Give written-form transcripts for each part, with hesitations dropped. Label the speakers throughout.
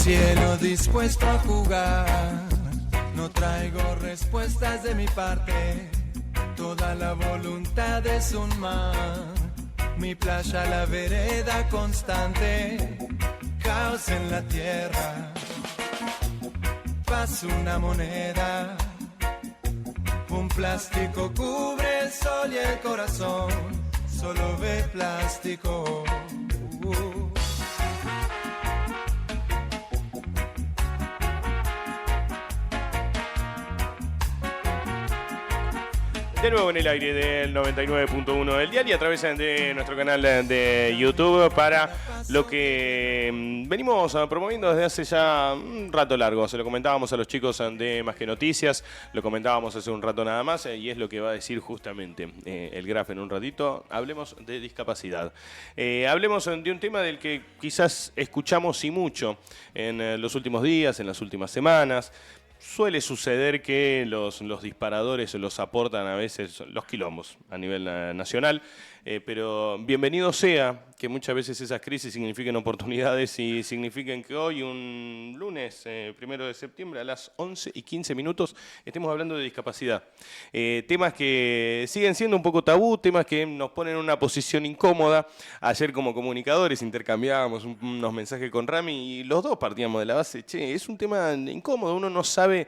Speaker 1: cielo dispuesto a jugar. No traigo respuestas de mi parte, toda la voluntad es un mar. Mi playa la vereda constante, caos en la tierra. Paso una moneda, un plástico cubre el sol y el corazón solo ve plástico.
Speaker 2: De nuevo en el aire del 99.1 del dial y a través de nuestro canal de YouTube para lo que venimos promoviendo desde hace ya un rato largo. Se lo comentábamos a los chicos de Más que Noticias, lo comentábamos hace un rato nada más y es lo que va a decir justamente el Graf en un ratito. Hablemos de discapacidad. Hablemos de un tema del que quizás escuchamos y mucho en los últimos días, en las últimas semanas. Suele suceder que los disparadores los aportan a veces los quilombos a nivel nacional, pero bienvenido sea que muchas veces esas crisis signifiquen oportunidades y signifiquen que hoy, un lunes 1 de septiembre a las 11:15 estemos hablando de discapacidad. Temas que siguen siendo un poco tabú, temas que nos ponen en una posición incómoda. Ayer como comunicadores intercambiábamos unos mensajes con Rami y los dos partíamos de la base, che, es un tema incómodo, uno no sabe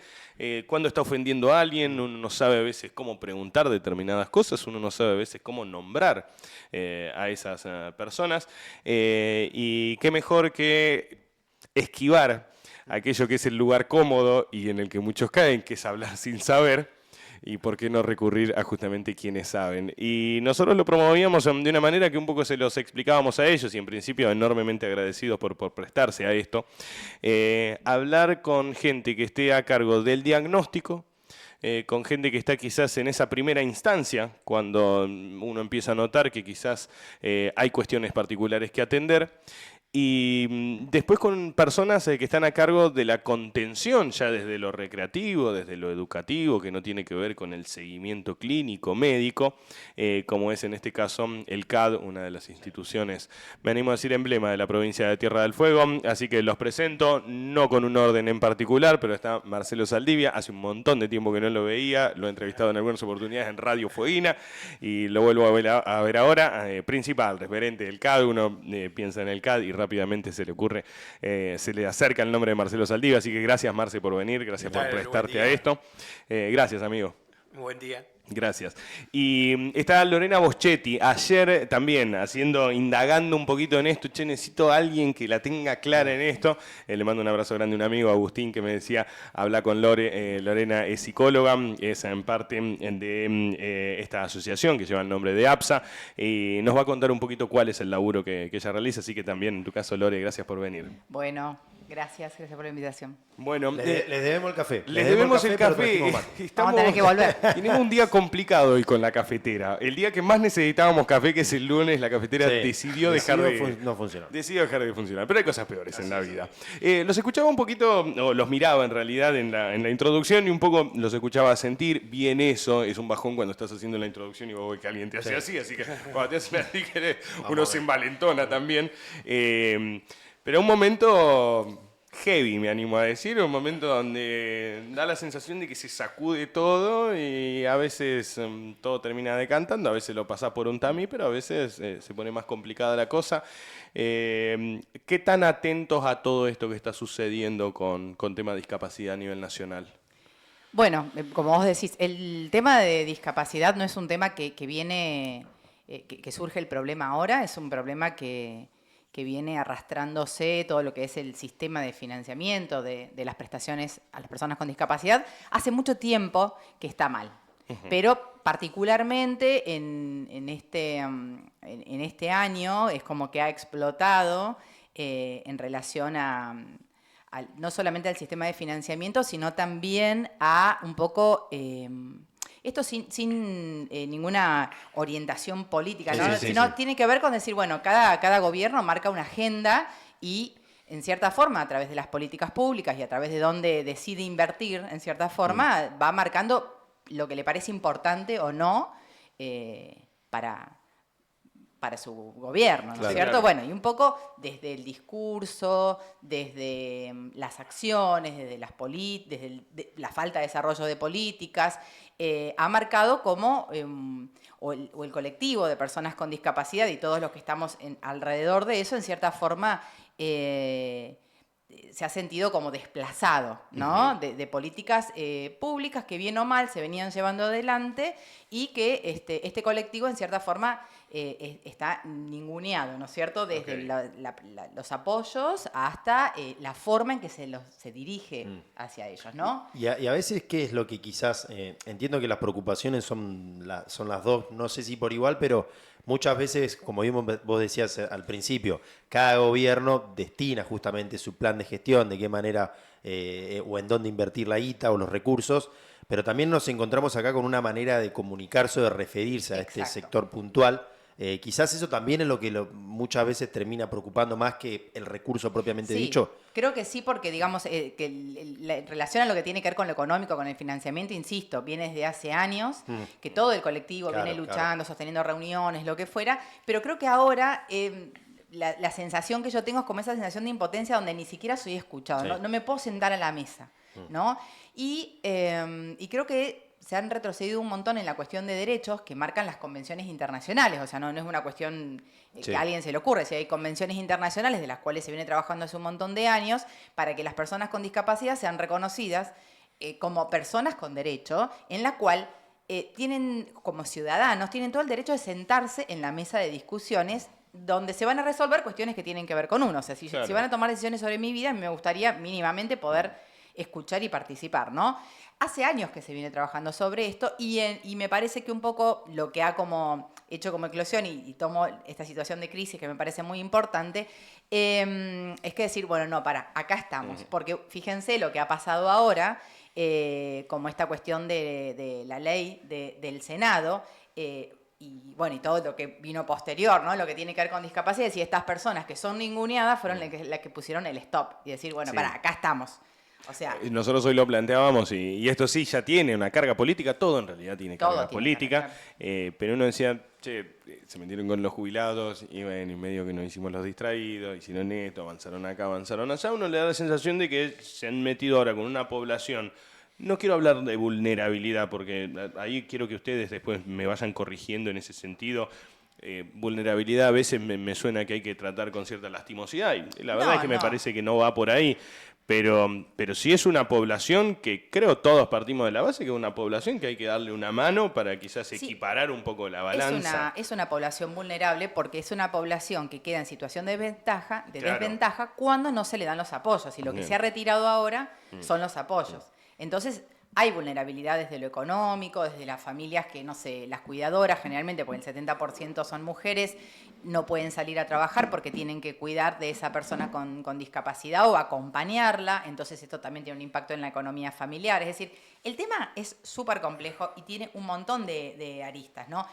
Speaker 2: cuándo está ofendiendo a alguien, uno no sabe a veces cómo preguntar determinadas cosas, uno no sabe a veces cómo nombrar a esas personas y qué mejor que esquivar aquello que es el lugar cómodo y en el que muchos caen, que es hablar sin saber. Y por qué no recurrir a justamente quienes saben. Y nosotros lo promovíamos de una manera que un poco se los explicábamos a ellos y en principio enormemente agradecidos por prestarse a esto. Hablar con gente que esté a cargo del diagnóstico, con gente que está quizás en esa primera instancia, cuando uno empieza a notar que quizás hay cuestiones particulares que atender. Y después con personas que están a cargo de la contención, ya desde lo recreativo, desde lo educativo, que no tiene que ver con el seguimiento clínico, médico, como es en este caso el CAD, una de las instituciones, me animo a decir, emblema de la provincia de Tierra del Fuego. Así que los presento, no con un orden en particular, pero está Marcelo Saldivia, hace un montón de tiempo que no lo veía, lo he entrevistado en algunas oportunidades en Radio Fueguina y lo vuelvo a ver ahora, principal, referente del CAD, uno piensa en el CAD y rápidamente se le ocurre, se le acerca el nombre de Marcelo Saldivia, así que gracias Marce por venir, gracias por prestarte a esto. Gracias amigo.
Speaker 3: Buen día.
Speaker 2: Gracias. Y está Lorena Boschetti, ayer también indagando un poquito en esto, che, necesito a alguien que la tenga clara en esto. Le mando un abrazo grande a un amigo, Agustín, que me decía, habla con Lore. Lorena es psicóloga, es en parte de esta asociación que lleva el nombre de APSA, y nos va a contar un poquito cuál es el laburo que ella realiza, así que también en tu caso, Lore, gracias por venir.
Speaker 4: Bueno, gracias por la invitación.
Speaker 2: Bueno,
Speaker 5: les debemos el café.
Speaker 2: Les debemos el café.
Speaker 4: Vamos a tener que volver.
Speaker 2: Tenemos un día complicado hoy con la cafetera. El día que más necesitábamos café, que es el lunes, la cafetera decidió dejar
Speaker 5: no funcionar.
Speaker 2: Decidió dejar de funcionar. Pero hay cosas peores en la vida. Los escuchaba un poquito, o los miraba en realidad en la introducción y un poco los escuchaba sentir bien eso. Es un bajón cuando estás haciendo la introducción y vos ves que alguien te hace así que cuando te hacen así uno se envalentona también. Pero un momento heavy, me animo a decir, un momento donde da la sensación de que se sacude todo y a veces todo termina decantando, a veces lo pasás por un tamiz, pero a veces se pone más complicada la cosa. ¿Qué tan atentos a todo esto que está sucediendo con tema de discapacidad a nivel nacional?
Speaker 4: Bueno, como vos decís, el tema de discapacidad no es un tema que viene, que surge el problema ahora, es un problema que viene arrastrándose todo lo que es el sistema de financiamiento de las prestaciones a las personas con discapacidad. Hace mucho tiempo que está mal, pero particularmente en este año es como que ha explotado en relación no solamente al sistema de financiamiento, sino también a un poco... Esto sin ninguna orientación política, ¿no? Sino tiene que ver con decir, bueno, cada gobierno marca una agenda y, en cierta forma, a través de las políticas públicas y a través de dónde decide invertir, en cierta forma, va marcando lo que le parece importante o no para para su gobierno, ¿no es
Speaker 2: Claro,
Speaker 4: cierto?
Speaker 2: claro.
Speaker 4: Bueno, y un poco desde el discurso, desde las acciones, desde la falta de desarrollo de políticas, ha marcado como, o el colectivo de personas con discapacidad y todos los que estamos alrededor de eso, en cierta forma, se ha sentido como desplazado, ¿no? De políticas públicas que bien o mal se venían llevando adelante y que este colectivo en cierta forma está ninguneado, ¿no es cierto? Desde los apoyos hasta la forma en que se dirige hacia ellos, ¿no?
Speaker 5: Y a veces, ¿qué es lo que quizás, entiendo que las preocupaciones son las dos, no sé si por igual, pero muchas veces, como vos decías al principio, cada gobierno destina justamente su plan de gestión, de qué manera o en dónde invertir la guita o los recursos, pero también nos encontramos acá con una manera de comunicarse o de referirse a este
Speaker 4: Exacto.
Speaker 5: sector puntual. Quizás eso también es lo que muchas veces termina preocupando más que el recurso propiamente
Speaker 4: Sí,
Speaker 5: dicho.
Speaker 4: creo que sí, porque digamos que en relación a lo que tiene que ver con lo económico, con el financiamiento, insisto, viene desde hace años, que todo el colectivo
Speaker 5: Claro,
Speaker 4: viene luchando, sosteniendo reuniones, lo que fuera, pero creo que ahora la sensación que yo tengo es como esa sensación de impotencia donde ni siquiera soy escuchado,
Speaker 5: Sí.
Speaker 4: no me puedo sentar a la mesa, ¿no? Y creo que se han retrocedido un montón en la cuestión de derechos que marcan las convenciones internacionales. O sea, no es una cuestión
Speaker 5: Sí.
Speaker 4: que a alguien se le ocurre. Si hay convenciones internacionales de las cuales se viene trabajando hace un montón de años para que las personas con discapacidad sean reconocidas como personas con derecho, en la cual tienen, como ciudadanos, tienen todo el derecho de sentarse en la mesa de discusiones donde se van a resolver cuestiones que tienen que ver con uno. O sea, si van a tomar decisiones sobre mi vida, me gustaría mínimamente poder escuchar y participar, ¿no? Hace años que se viene trabajando sobre esto y me parece que un poco lo que ha como hecho como eclosión y tomo esta situación de crisis que me parece muy importante, es que decir, bueno, no, acá estamos. Porque fíjense lo que ha pasado ahora, como esta cuestión de la ley del Senado, y bueno, y todo lo que vino posterior, ¿no? Lo que tiene que ver con discapacidad, y estas personas que son ninguneadas fueron las que pusieron el stop y decir, bueno,
Speaker 2: Sí.
Speaker 4: acá estamos. O sea,
Speaker 2: Nosotros hoy lo planteábamos y esto sí ya tiene una carga política, todo en realidad tiene
Speaker 4: Todo
Speaker 2: carga
Speaker 4: tiene
Speaker 2: política,
Speaker 4: carga,
Speaker 2: pero uno decía, che, se metieron con los jubilados y bueno, y medio que nos hicimos los distraídos, hicieron esto, avanzaron acá, avanzaron allá, uno le da la sensación de que se han metido ahora con una población. No quiero hablar de vulnerabilidad porque ahí quiero que ustedes después me vayan corrigiendo en ese sentido. Vulnerabilidad a veces me suena que hay que tratar con cierta lastimosidad y la verdad es que me parece que no va por ahí. Pero sí es una población que creo todos partimos de la base que es una población que hay que darle una mano para quizás equiparar un poco la balanza.
Speaker 4: es una población vulnerable porque es una población que queda en situación de
Speaker 2: Claro.
Speaker 4: desventaja cuando no se le dan los apoyos. Y lo que
Speaker 2: Bien.
Speaker 4: se ha retirado ahora son los apoyos. Entonces, hay vulnerabilidad desde lo económico, desde las familias que, no sé, las cuidadoras generalmente, porque el 70% son mujeres, no pueden salir a trabajar porque tienen que cuidar de esa persona con discapacidad o acompañarla. Entonces, esto también tiene un impacto en la economía familiar. Es decir, el tema es súper complejo y tiene un montón de aristas, ¿no?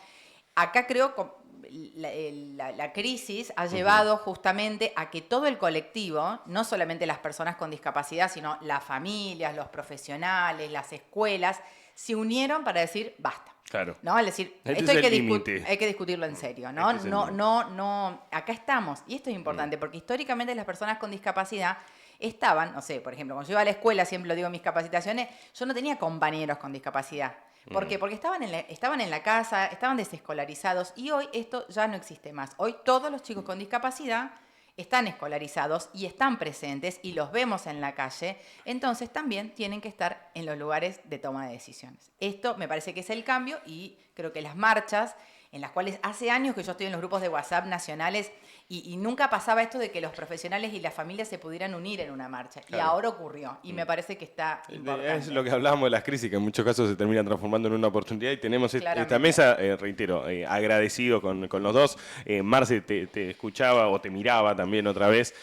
Speaker 4: Acá creo que la crisis ha llevado justamente a que todo el colectivo, no solamente las personas con discapacidad, sino las familias, los profesionales, las escuelas, se unieron para decir basta.
Speaker 2: Claro.
Speaker 4: ¿No? Es decir,
Speaker 2: Este
Speaker 4: esto
Speaker 2: es
Speaker 4: hay
Speaker 2: el
Speaker 4: que,
Speaker 2: límite.
Speaker 4: hay que discutirlo en serio, ¿no?
Speaker 2: Este es el
Speaker 4: No, acá estamos. Y esto es importante, porque históricamente las personas con discapacidad estaban, no sé, por ejemplo, cuando yo iba a la escuela, siempre lo digo en mis capacitaciones, yo no tenía compañeros con discapacidad. ¿Por qué? Porque estaban en la casa, estaban desescolarizados y hoy esto ya no existe más. Hoy todos los chicos con discapacidad están escolarizados y están presentes y los vemos en la calle, entonces también tienen que estar en los lugares de toma de decisiones. Esto me parece que es el cambio y creo que las marchas en las cuales hace años que yo estoy en los grupos de WhatsApp nacionales y nunca pasaba esto de que los profesionales y las familias se pudieran unir en una marcha.
Speaker 2: Claro.
Speaker 4: Y ahora ocurrió y me parece que está importante.
Speaker 2: Es lo que hablábamos de las crisis, que en muchos casos se terminan transformando en una oportunidad y tenemos esta
Speaker 4: Claramente.
Speaker 2: mesa, reitero, agradecido con los dos. Marce te escuchaba o te miraba también otra vez,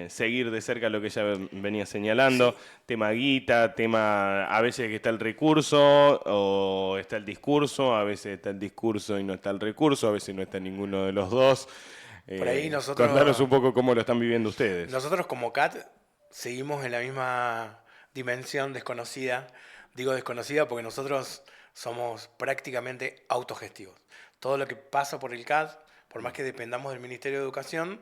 Speaker 2: seguir de cerca lo que ella venía señalando, tema guita, tema a veces que está el recurso o está el discurso, a veces está el discurso y no está el recurso, a veces no está ninguno de los dos.
Speaker 3: Por ahí nosotros...
Speaker 2: Contanos un poco cómo lo están viviendo ustedes.
Speaker 3: Nosotros como CAT seguimos en la misma dimensión desconocida. Digo desconocida porque nosotros somos prácticamente autogestivos. Todo lo que pasa por el CAT por más que dependamos del Ministerio de Educación,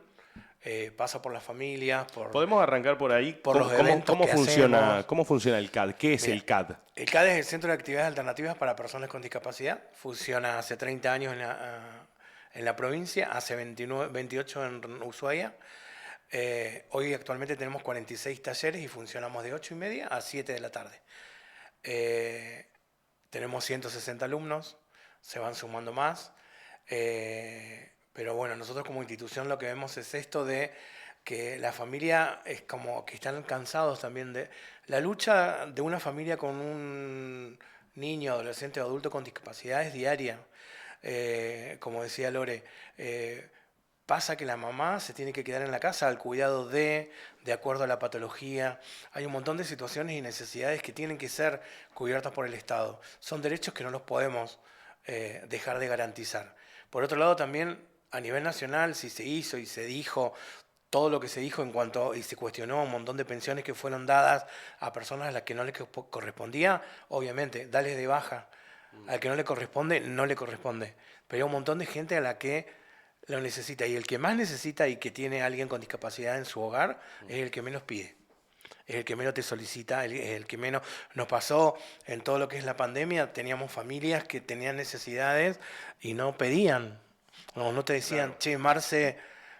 Speaker 3: pasa por las familias,
Speaker 2: Podemos arrancar por ahí.
Speaker 3: por los eventos que hacemos.
Speaker 2: ¿Cómo funciona el CAD? ¿Qué es
Speaker 3: Mira,
Speaker 2: el CAD?
Speaker 3: El CAD es el Centro de Actividades Alternativas para Personas con Discapacidad. Funciona hace 30 años en la provincia, hace 28 en Ushuaia. Hoy actualmente tenemos 46 talleres y funcionamos de 8:30 a 7 de la tarde. Tenemos 160 alumnos, se van sumando más. Pero bueno, nosotros como institución lo que vemos es esto de que la familia es como que están cansados también de la lucha de una familia con un niño, adolescente o adulto con discapacidad es diaria. Como decía Lore, pasa que la mamá se tiene que quedar en la casa al cuidado de acuerdo a la patología. Hay un montón de situaciones y necesidades que tienen que ser cubiertas por el Estado. Son derechos que no los podemos dejar de garantizar. Por otro lado, también a nivel nacional, si se hizo y se dijo todo lo que se dijo en cuanto y se cuestionó un montón de pensiones que fueron dadas a personas a las que no les correspondía, obviamente, dales de baja. Al que no le corresponde, no le corresponde. Pero hay un montón de gente a la que lo necesita. Y el que más necesita y que tiene a alguien con discapacidad en su hogar es el que menos pide. Es el que menos te solicita, el que menos nos pasó en todo lo que es la pandemia. Teníamos familias que tenían necesidades y no pedían. No te decían, che, Marce,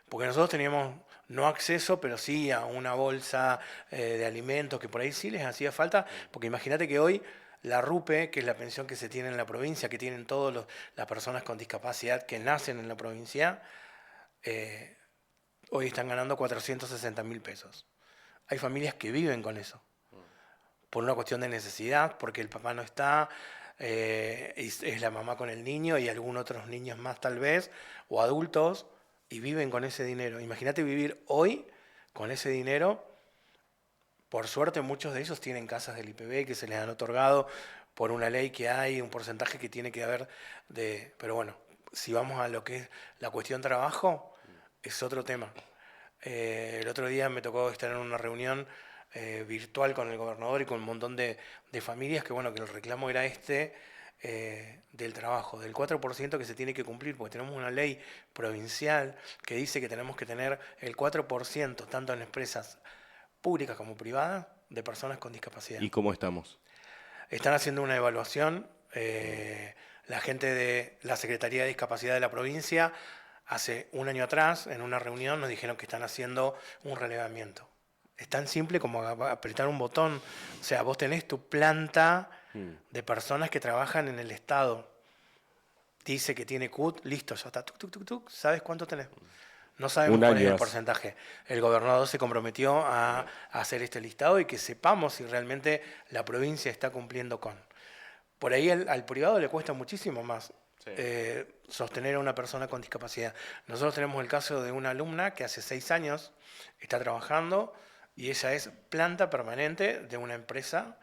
Speaker 3: porque nosotros teníamos no acceso, pero sí a una bolsa de alimentos que por ahí sí les hacía falta. Porque imagínate que hoy la RUPE, que es la pensión que se tiene en la provincia, que tienen todas las personas con discapacidad que nacen en la provincia, hoy están ganando 460.000 pesos. Hay familias que viven con eso, por una cuestión de necesidad, porque el papá no está, es la mamá con el niño y algunos otros niños más tal vez, o adultos, y viven con ese dinero. Imagínate vivir hoy con ese dinero. Por suerte muchos de ellos tienen casas del IPB que se les han otorgado por una ley que hay, un porcentaje que tiene que haber de... Pero bueno, si vamos a lo que es la cuestión trabajo, es otro tema. El otro día me tocó estar en una reunión virtual con el gobernador y con un montón de familias que bueno, que el reclamo era del trabajo, del 4% que se tiene que cumplir, porque tenemos una ley provincial que dice que tenemos que tener el 4%, tanto en empresas públicas como privadas, de personas con discapacidad.
Speaker 2: ¿Y cómo estamos?
Speaker 3: Están haciendo una evaluación, la gente de la Secretaría de Discapacidad de la provincia, hace un año atrás, en una reunión, nos dijeron que están haciendo un relevamiento. Es tan simple como apretar un botón. O sea, vos tenés tu planta de personas que trabajan en el Estado. Dice que tiene CUT, listo, ya está. Tuc, tuc, tuc, tuc. ¿Sabes cuánto tenés? No sabemos cuál es el porcentaje. El gobernador se comprometió a hacer este listado y que sepamos si realmente la provincia está cumpliendo con. Por ahí al privado le cuesta muchísimo más sostener a una persona con discapacidad. Nosotros tenemos el caso de una alumna que hace 6 años está trabajando y ella es planta permanente de una empresa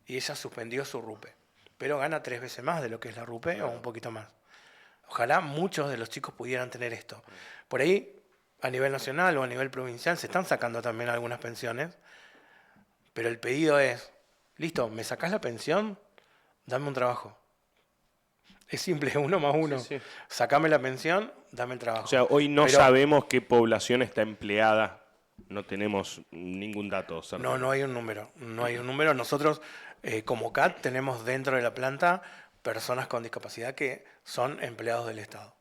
Speaker 3: y ella suspendió su RUPE, pero gana 3 veces más de lo que es la RUPE o un poquito más. Ojalá muchos de los chicos pudieran tener esto. Por ahí, a nivel nacional o a nivel provincial, se están sacando también algunas pensiones, pero el pedido es, listo, ¿me sacás la pensión? Dame un trabajo. Es simple, 1 más 1. Sí. Sacame la pensión, dame el trabajo.
Speaker 2: O sea, hoy no sabemos qué población está empleada, no tenemos ningún dato cercano.
Speaker 3: No hay un número, no hay un número. Nosotros, como CAT, tenemos dentro de la planta personas con discapacidad que son empleados del Estado,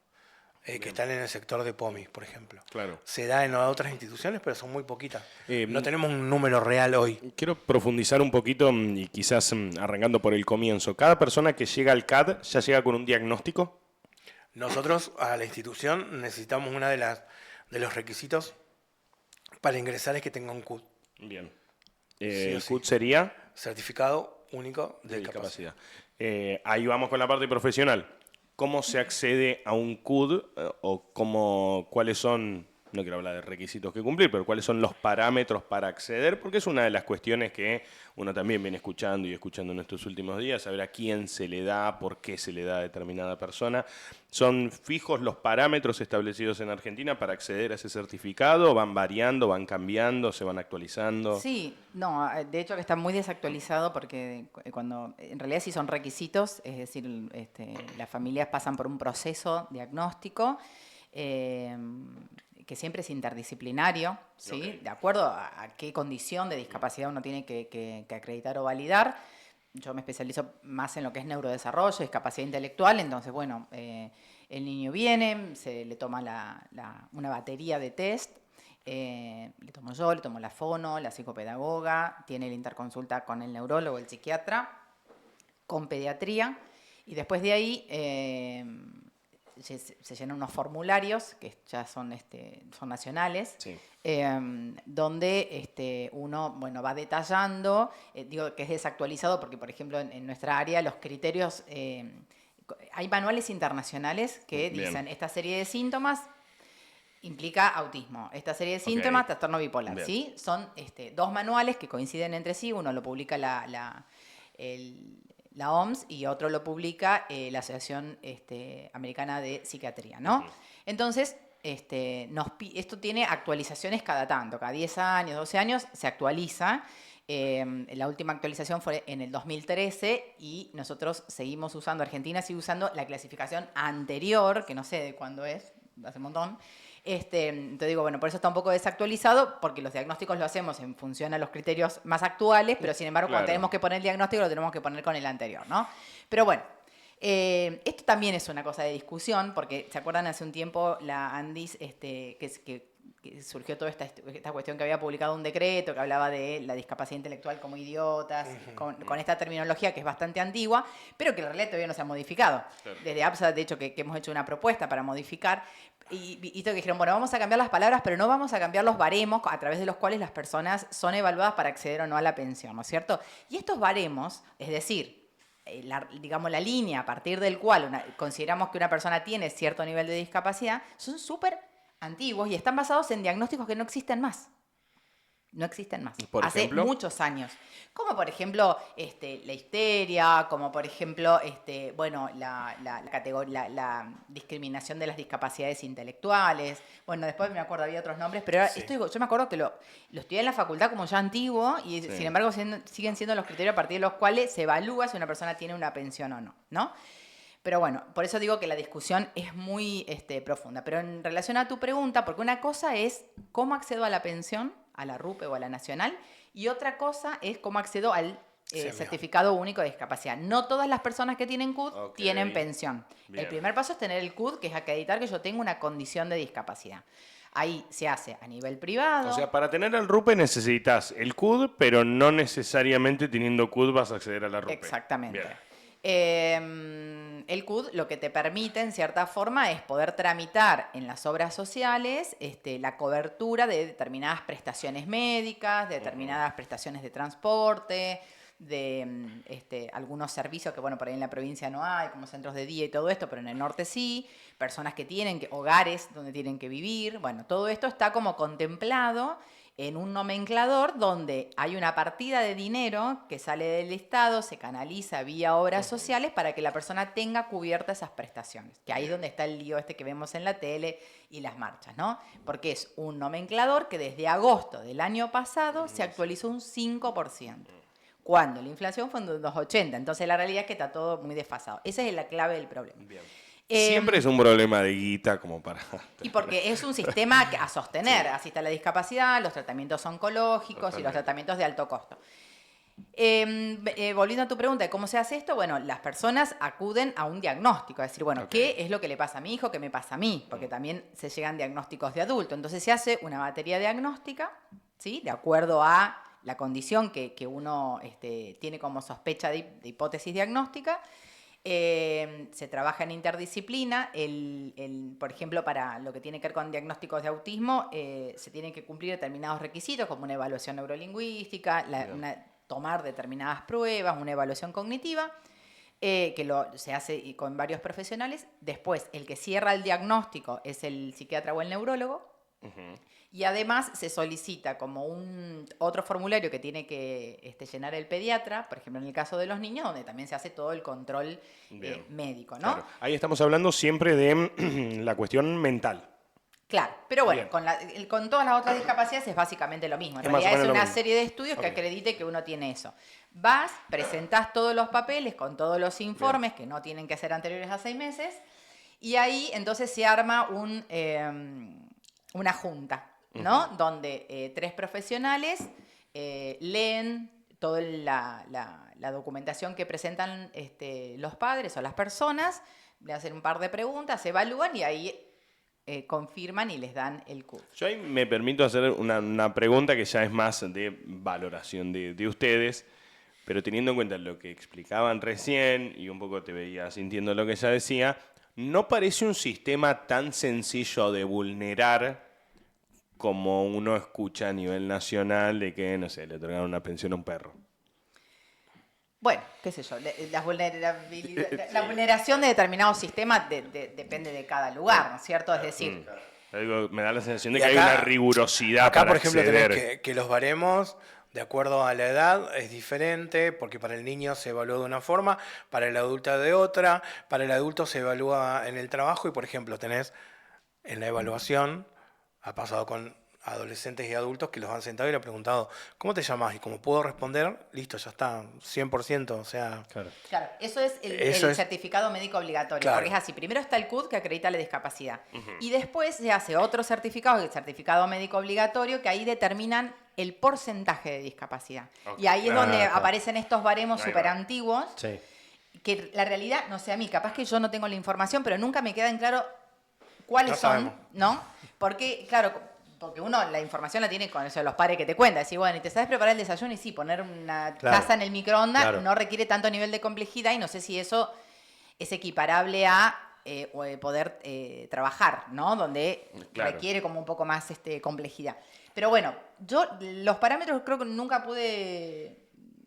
Speaker 3: que están en el sector de POMI, por ejemplo.
Speaker 2: Claro.
Speaker 3: Se da en otras instituciones, pero son muy poquitas. No tenemos un número real hoy.
Speaker 2: Quiero profundizar un poquito y quizás arrancando por el comienzo. ¿Cada persona que llega al CAD ya llega con un diagnóstico?
Speaker 3: Nosotros, a la institución, necesitamos una de los requisitos para ingresar es que tenga un CUT.
Speaker 2: Bien. ¿El CUT sería?
Speaker 3: Certificado Único de Discapacidad.
Speaker 2: Ahí vamos con la parte profesional. ¿Cómo se accede a un CUD o cuáles son, no quiero hablar de requisitos que cumplir, pero cuáles son los parámetros para acceder? Porque es una de las cuestiones que uno también viene escuchando en estos últimos días, saber a quién se le da, por qué se le da a determinada persona. ¿Son fijos los parámetros establecidos en Argentina para acceder a ese certificado? ¿Van variando, van cambiando, se van actualizando?
Speaker 4: Sí, no, de hecho que está muy desactualizado porque cuando en realidad sí son requisitos, es decir, las familias pasan por un proceso diagnóstico que siempre es interdisciplinario, ¿sí?
Speaker 2: Ok.
Speaker 4: De acuerdo a qué condición de discapacidad uno tiene que acreditar o validar. Yo me especializo más en lo que es neurodesarrollo, discapacidad intelectual, entonces, bueno, el niño viene, se le toma una batería de test, le tomo yo, le tomo la fono, la psicopedagoga, tiene la interconsulta con el neurólogo, el psiquiatra, con pediatría, y después de ahí se llenan unos formularios que ya son nacionales,
Speaker 2: Sí.
Speaker 4: donde uno, bueno, va detallando, digo que es desactualizado porque, por ejemplo, en nuestra área los criterios, hay manuales internacionales que
Speaker 2: Bien.
Speaker 4: dicen esta serie de síntomas implica autismo, esta serie de
Speaker 2: Ok.
Speaker 4: síntomas, trastorno bipolar,
Speaker 2: Bien.
Speaker 4: ¿sí? Son 2 manuales que coinciden entre sí, uno lo publica la OMS y otro lo publica la Asociación Americana de Psiquiatría, ¿no?
Speaker 2: Ujú.
Speaker 4: Entonces, esto tiene actualizaciones cada tanto, cada 10 años, 12 años se actualiza. La última actualización fue en el 2013 y nosotros seguimos usando, Argentina sigue usando la clasificación anterior, que no sé de cuándo es, hace un montón. Te digo, bueno, por eso está un poco desactualizado, porque los diagnósticos lo hacemos en función a los criterios más actuales, pero sin embargo,
Speaker 2: Claro.
Speaker 4: cuando tenemos que poner el diagnóstico, lo tenemos que poner con el anterior, ¿no? Pero bueno, esto también es una cosa de discusión, porque ¿se acuerdan hace un tiempo la Andis, que surgió toda esta cuestión que había publicado un decreto que hablaba de la discapacidad intelectual como idiotas, con esta terminología que es bastante antigua, pero que en realidad todavía no se ha modificado.
Speaker 2: Claro.
Speaker 4: Desde APSA, de hecho, que hemos hecho una propuesta para modificar, y que dijeron, bueno, vamos a cambiar las palabras, pero no vamos a cambiar los baremos a través de los cuales las personas son evaluadas para acceder o no a la pensión, ¿no es cierto? Y estos baremos, es decir, digamos, la línea a partir del cual consideramos que una persona tiene cierto nivel de discapacidad, son súper antiguos y están basados en diagnósticos que no existen más. No existen más.
Speaker 2: ¿Por
Speaker 4: Hace
Speaker 2: ejemplo?
Speaker 4: muchos años. Como por ejemplo la histeria, como por ejemplo bueno, la discriminación de las discapacidades intelectuales. Bueno, después me acuerdo, había otros nombres, pero
Speaker 3: Sí.
Speaker 4: yo me acuerdo que lo estudié en la facultad como ya antiguo y
Speaker 2: Sí.
Speaker 4: sin embargo siguen siendo los criterios a partir de los cuales se evalúa si una persona tiene una pensión o no, ¿no? Pero bueno, por eso digo que la discusión es muy profunda. Pero en relación a tu pregunta, porque una cosa es cómo accedo a la pensión, a la RUPE o a la Nacional, y otra cosa es cómo accedo al
Speaker 3: Semio.
Speaker 4: Certificado Único de Discapacidad. No todas las personas que tienen CUD
Speaker 2: Ok.
Speaker 4: tienen pensión.
Speaker 2: Bien.
Speaker 4: El primer paso es tener el CUD, que es acreditar que yo tengo una condición de discapacidad. Ahí se hace a nivel privado.
Speaker 2: O sea, para tener el RUPE necesitas el CUD, pero no necesariamente teniendo CUD vas a acceder a la RUPE.
Speaker 4: Exactamente.
Speaker 2: Bien.
Speaker 4: El CUD lo que te permite, en cierta forma, es poder tramitar en las obras sociales la cobertura de determinadas prestaciones médicas, de determinadas prestaciones de transporte, de algunos servicios que, bueno, por ahí en la provincia no hay, como centros de día y todo esto, pero en el norte sí, personas que tienen hogares donde tienen que vivir. Bueno, todo esto está como contemplado en un nomenclador donde hay una partida de dinero que sale del Estado, se canaliza vía obras sociales para que la persona tenga cubiertas esas prestaciones. Que ahí es donde está el lío que vemos en la tele y las marchas, ¿no? Porque es un nomenclador que desde agosto del año pasado se actualizó un 5%. Cuando la inflación fue en los 80. Entonces la realidad es que está todo muy desfasado. Esa es la clave del problema.
Speaker 2: Bien.
Speaker 4: Eh,
Speaker 2: Siempre es un problema de guita como para...
Speaker 4: Y porque es un sistema a sostener. Así está la discapacidad, los tratamientos oncológicos y
Speaker 2: Totalmente.
Speaker 4: los tratamientos de alto costo. Volviendo a tu pregunta de cómo se hace esto, bueno, las personas acuden a un diagnóstico, a decir, bueno,
Speaker 2: Ok.
Speaker 4: ¿qué es lo que le pasa a mi hijo? ¿Qué me pasa a mí? Porque también se llegan diagnósticos de adulto. Entonces se hace una batería diagnóstica, ¿sí? De acuerdo a la condición que uno tiene como sospecha de hipótesis diagnóstica. Se trabaja en interdisciplina. Por ejemplo, para lo que tiene que ver con diagnósticos de autismo, se tienen que cumplir determinados requisitos, como una evaluación neurolingüística, tomar determinadas pruebas, una evaluación cognitiva, que se hace con varios profesionales. Después, el que cierra el diagnóstico es el psiquiatra o el neurólogo.
Speaker 2: Ujú.
Speaker 4: Y además se solicita como otro formulario que tiene que llenar el pediatra, por ejemplo en el caso de los niños, donde también se hace todo el control
Speaker 2: Bien.
Speaker 4: médico, ¿no?
Speaker 2: Claro. Ahí estamos hablando siempre de la cuestión mental.
Speaker 4: Claro, pero bueno,
Speaker 2: Bien.
Speaker 4: con todas las otras discapacidades es básicamente lo mismo. En
Speaker 2: Es más o
Speaker 4: realidad es
Speaker 2: menos lo
Speaker 4: una
Speaker 2: mismo.
Speaker 4: serie de estudios que
Speaker 2: Ok.
Speaker 4: acredite que uno tiene eso. Vas, presentás todos los papeles con todos los informes que no tienen que ser anteriores a 6 meses Y ahí entonces se arma una junta, ¿no? Donde 3 profesionales leen toda la documentación que presentan los padres o las personas, le hacen un par de preguntas, evalúan y ahí confirman y les dan el CUD.
Speaker 2: Yo ahí me permito hacer una pregunta que ya es más de valoración de ustedes, pero teniendo en cuenta lo que explicaban recién y un poco te veía sintiendo lo que ella decía, ¿no parece un sistema tan sencillo de vulnerar como uno escucha a nivel nacional de que, no sé, le otorgaron una pensión a un perro?
Speaker 4: Bueno, qué sé yo, la vulneración de determinados sistemas depende de cada lugar, ¿no es cierto? Es decir,
Speaker 2: Me da la sensación de
Speaker 3: Y
Speaker 2: que hay
Speaker 3: acá-
Speaker 2: una rigurosidad
Speaker 3: Acá,
Speaker 2: para
Speaker 3: por ejemplo,
Speaker 2: acceder.
Speaker 3: tenés que los baremos, de acuerdo a la edad, es diferente, porque para el niño se evalúa de una forma, para el adulto de otra, para el adulto se evalúa en el trabajo y, por ejemplo, tenés en la evaluación, ha pasado con adolescentes y adultos que los han sentado y le han preguntado, ¿cómo te llamas? Y como puedo responder, listo, ya está, 100%, o sea...
Speaker 5: Claro.
Speaker 4: claro, eso es
Speaker 3: Eso
Speaker 4: el
Speaker 3: es-
Speaker 4: certificado médico obligatorio,
Speaker 3: Claro.
Speaker 4: porque es así, primero está el CUD que acredita la discapacidad, y después se hace otro certificado, el certificado médico obligatorio, que ahí determinan el porcentaje de discapacidad.
Speaker 2: Ok.
Speaker 4: Y ahí es donde
Speaker 5: claro.
Speaker 4: aparecen estos baremos
Speaker 2: Ahí va.
Speaker 4: súper antiguos,
Speaker 5: Sí.
Speaker 4: que la realidad, no sé a mí, capaz que yo no tengo la información, pero nunca me queda en claro cuáles
Speaker 3: No
Speaker 4: son,
Speaker 3: sabemos.
Speaker 4: ¿no? Porque, claro, porque uno la información la tiene con eso de los padres que te cuentan. Decir, bueno, y te sabes preparar el desayuno y sí, poner una
Speaker 5: Claro.
Speaker 4: taza en el microondas
Speaker 5: Claro.
Speaker 4: no requiere tanto nivel de complejidad y no sé si eso es equiparable a poder trabajar, ¿no? Donde
Speaker 2: Claro.
Speaker 4: requiere como un poco más complejidad. Pero bueno, yo los parámetros creo que nunca pude...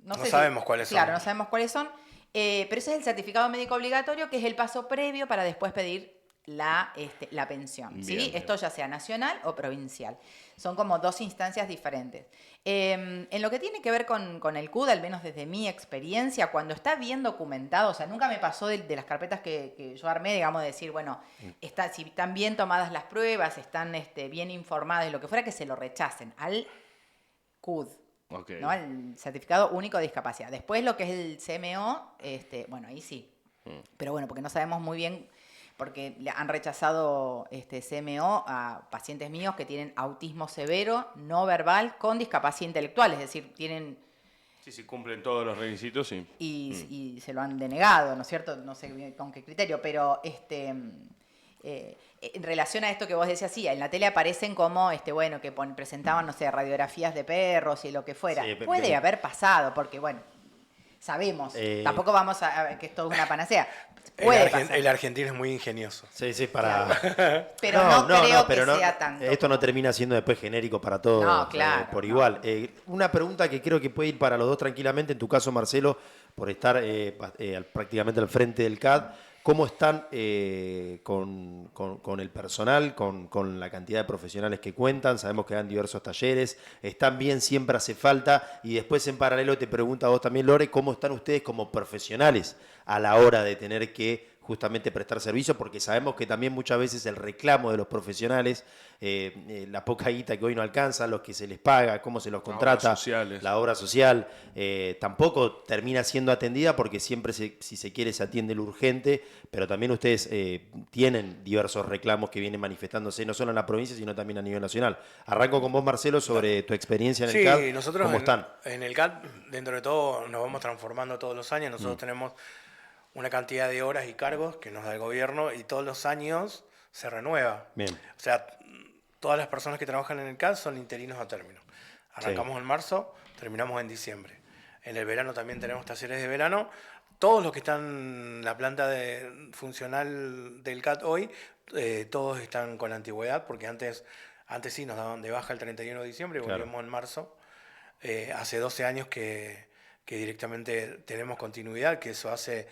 Speaker 3: No
Speaker 4: sé si-
Speaker 3: sabemos cuáles son.
Speaker 4: Claro, no sabemos cuáles son. Pero ese es el certificado médico obligatorio, que es el paso previo para después pedir la pensión. ¿sí?
Speaker 2: Bien, bien.
Speaker 4: Esto ya sea nacional o provincial. Son como 2 instancias diferentes. En lo que tiene que ver con el CUD, al menos desde mi experiencia, cuando está bien documentado, o sea, nunca me pasó de las carpetas que yo armé, digamos, de decir, bueno, si están bien tomadas las pruebas, están bien informadas, lo que fuera, que se lo rechacen al CUD.
Speaker 2: Ok.
Speaker 4: ¿no? El certificado único de discapacidad. Después lo que es el CMO, bueno, ahí sí. Pero bueno, porque no sabemos muy bien, porque le han rechazado CMO a pacientes míos que tienen autismo severo, no verbal, con discapacidad intelectual, es decir, tienen
Speaker 2: Sí, cumplen todos los requisitos, sí.
Speaker 4: y se lo han denegado, ¿no es cierto? No sé bien con qué criterio, pero en relación a esto que vos decías, sí, en la tele aparecen como, bueno, que presentaban, no sé, radiografías de perros y lo que fuera.
Speaker 5: Sí,
Speaker 4: Puede haber pasado, porque, bueno, sabemos. Tampoco vamos a ver que esto es una panacea. Puede pasar.
Speaker 3: El argentino es muy ingenioso.
Speaker 5: Sí, sí, para...
Speaker 4: Pero no, creo
Speaker 5: pero
Speaker 4: que sea tanto.
Speaker 5: Esto no termina siendo después genérico para todos
Speaker 4: No, claro,
Speaker 5: por
Speaker 4: no.
Speaker 5: igual. Una pregunta que creo que puede ir para los dos tranquilamente, en tu caso, Marcelo, por estar prácticamente al frente del CAD. ¿Cómo están con el personal, con la cantidad de profesionales que cuentan? Sabemos que dan diversos talleres. ¿Están bien? ¿Siempre hace falta? Y después, en paralelo, te pregunto a vos también, Lore, ¿cómo están ustedes como profesionales a la hora de tener que justamente prestar servicio? Porque sabemos que también muchas veces el reclamo de los profesionales, la poca guita que hoy no alcanza, los que se les paga, cómo se los contrata,
Speaker 2: obras sociales.
Speaker 5: la obra social, tampoco termina siendo atendida porque siempre, si se quiere, se atiende lo urgente, pero también ustedes tienen diversos reclamos que vienen manifestándose no solo en la provincia, sino también a nivel nacional. Arranco con vos, Marcelo, sobre tu experiencia en el CAD.
Speaker 3: Nosotros
Speaker 5: ¿Cómo están?
Speaker 3: en el CAD, dentro de todo, nos vamos transformando todos los años. Nosotros tenemos una cantidad de horas y cargos que nos da el gobierno y todos los años se renueva.
Speaker 5: Bien.
Speaker 3: O sea, todas las personas que trabajan en el CAD son interinos a término. Arrancamos en marzo, terminamos en diciembre. En el verano también tenemos talleres de verano. Todos los que están en la planta funcional del CAD hoy, todos están con antigüedad, porque antes sí nos daban de baja el 31 de diciembre y
Speaker 5: Claro.
Speaker 3: volvimos en marzo. Hace 12 años que directamente tenemos continuidad, que eso hace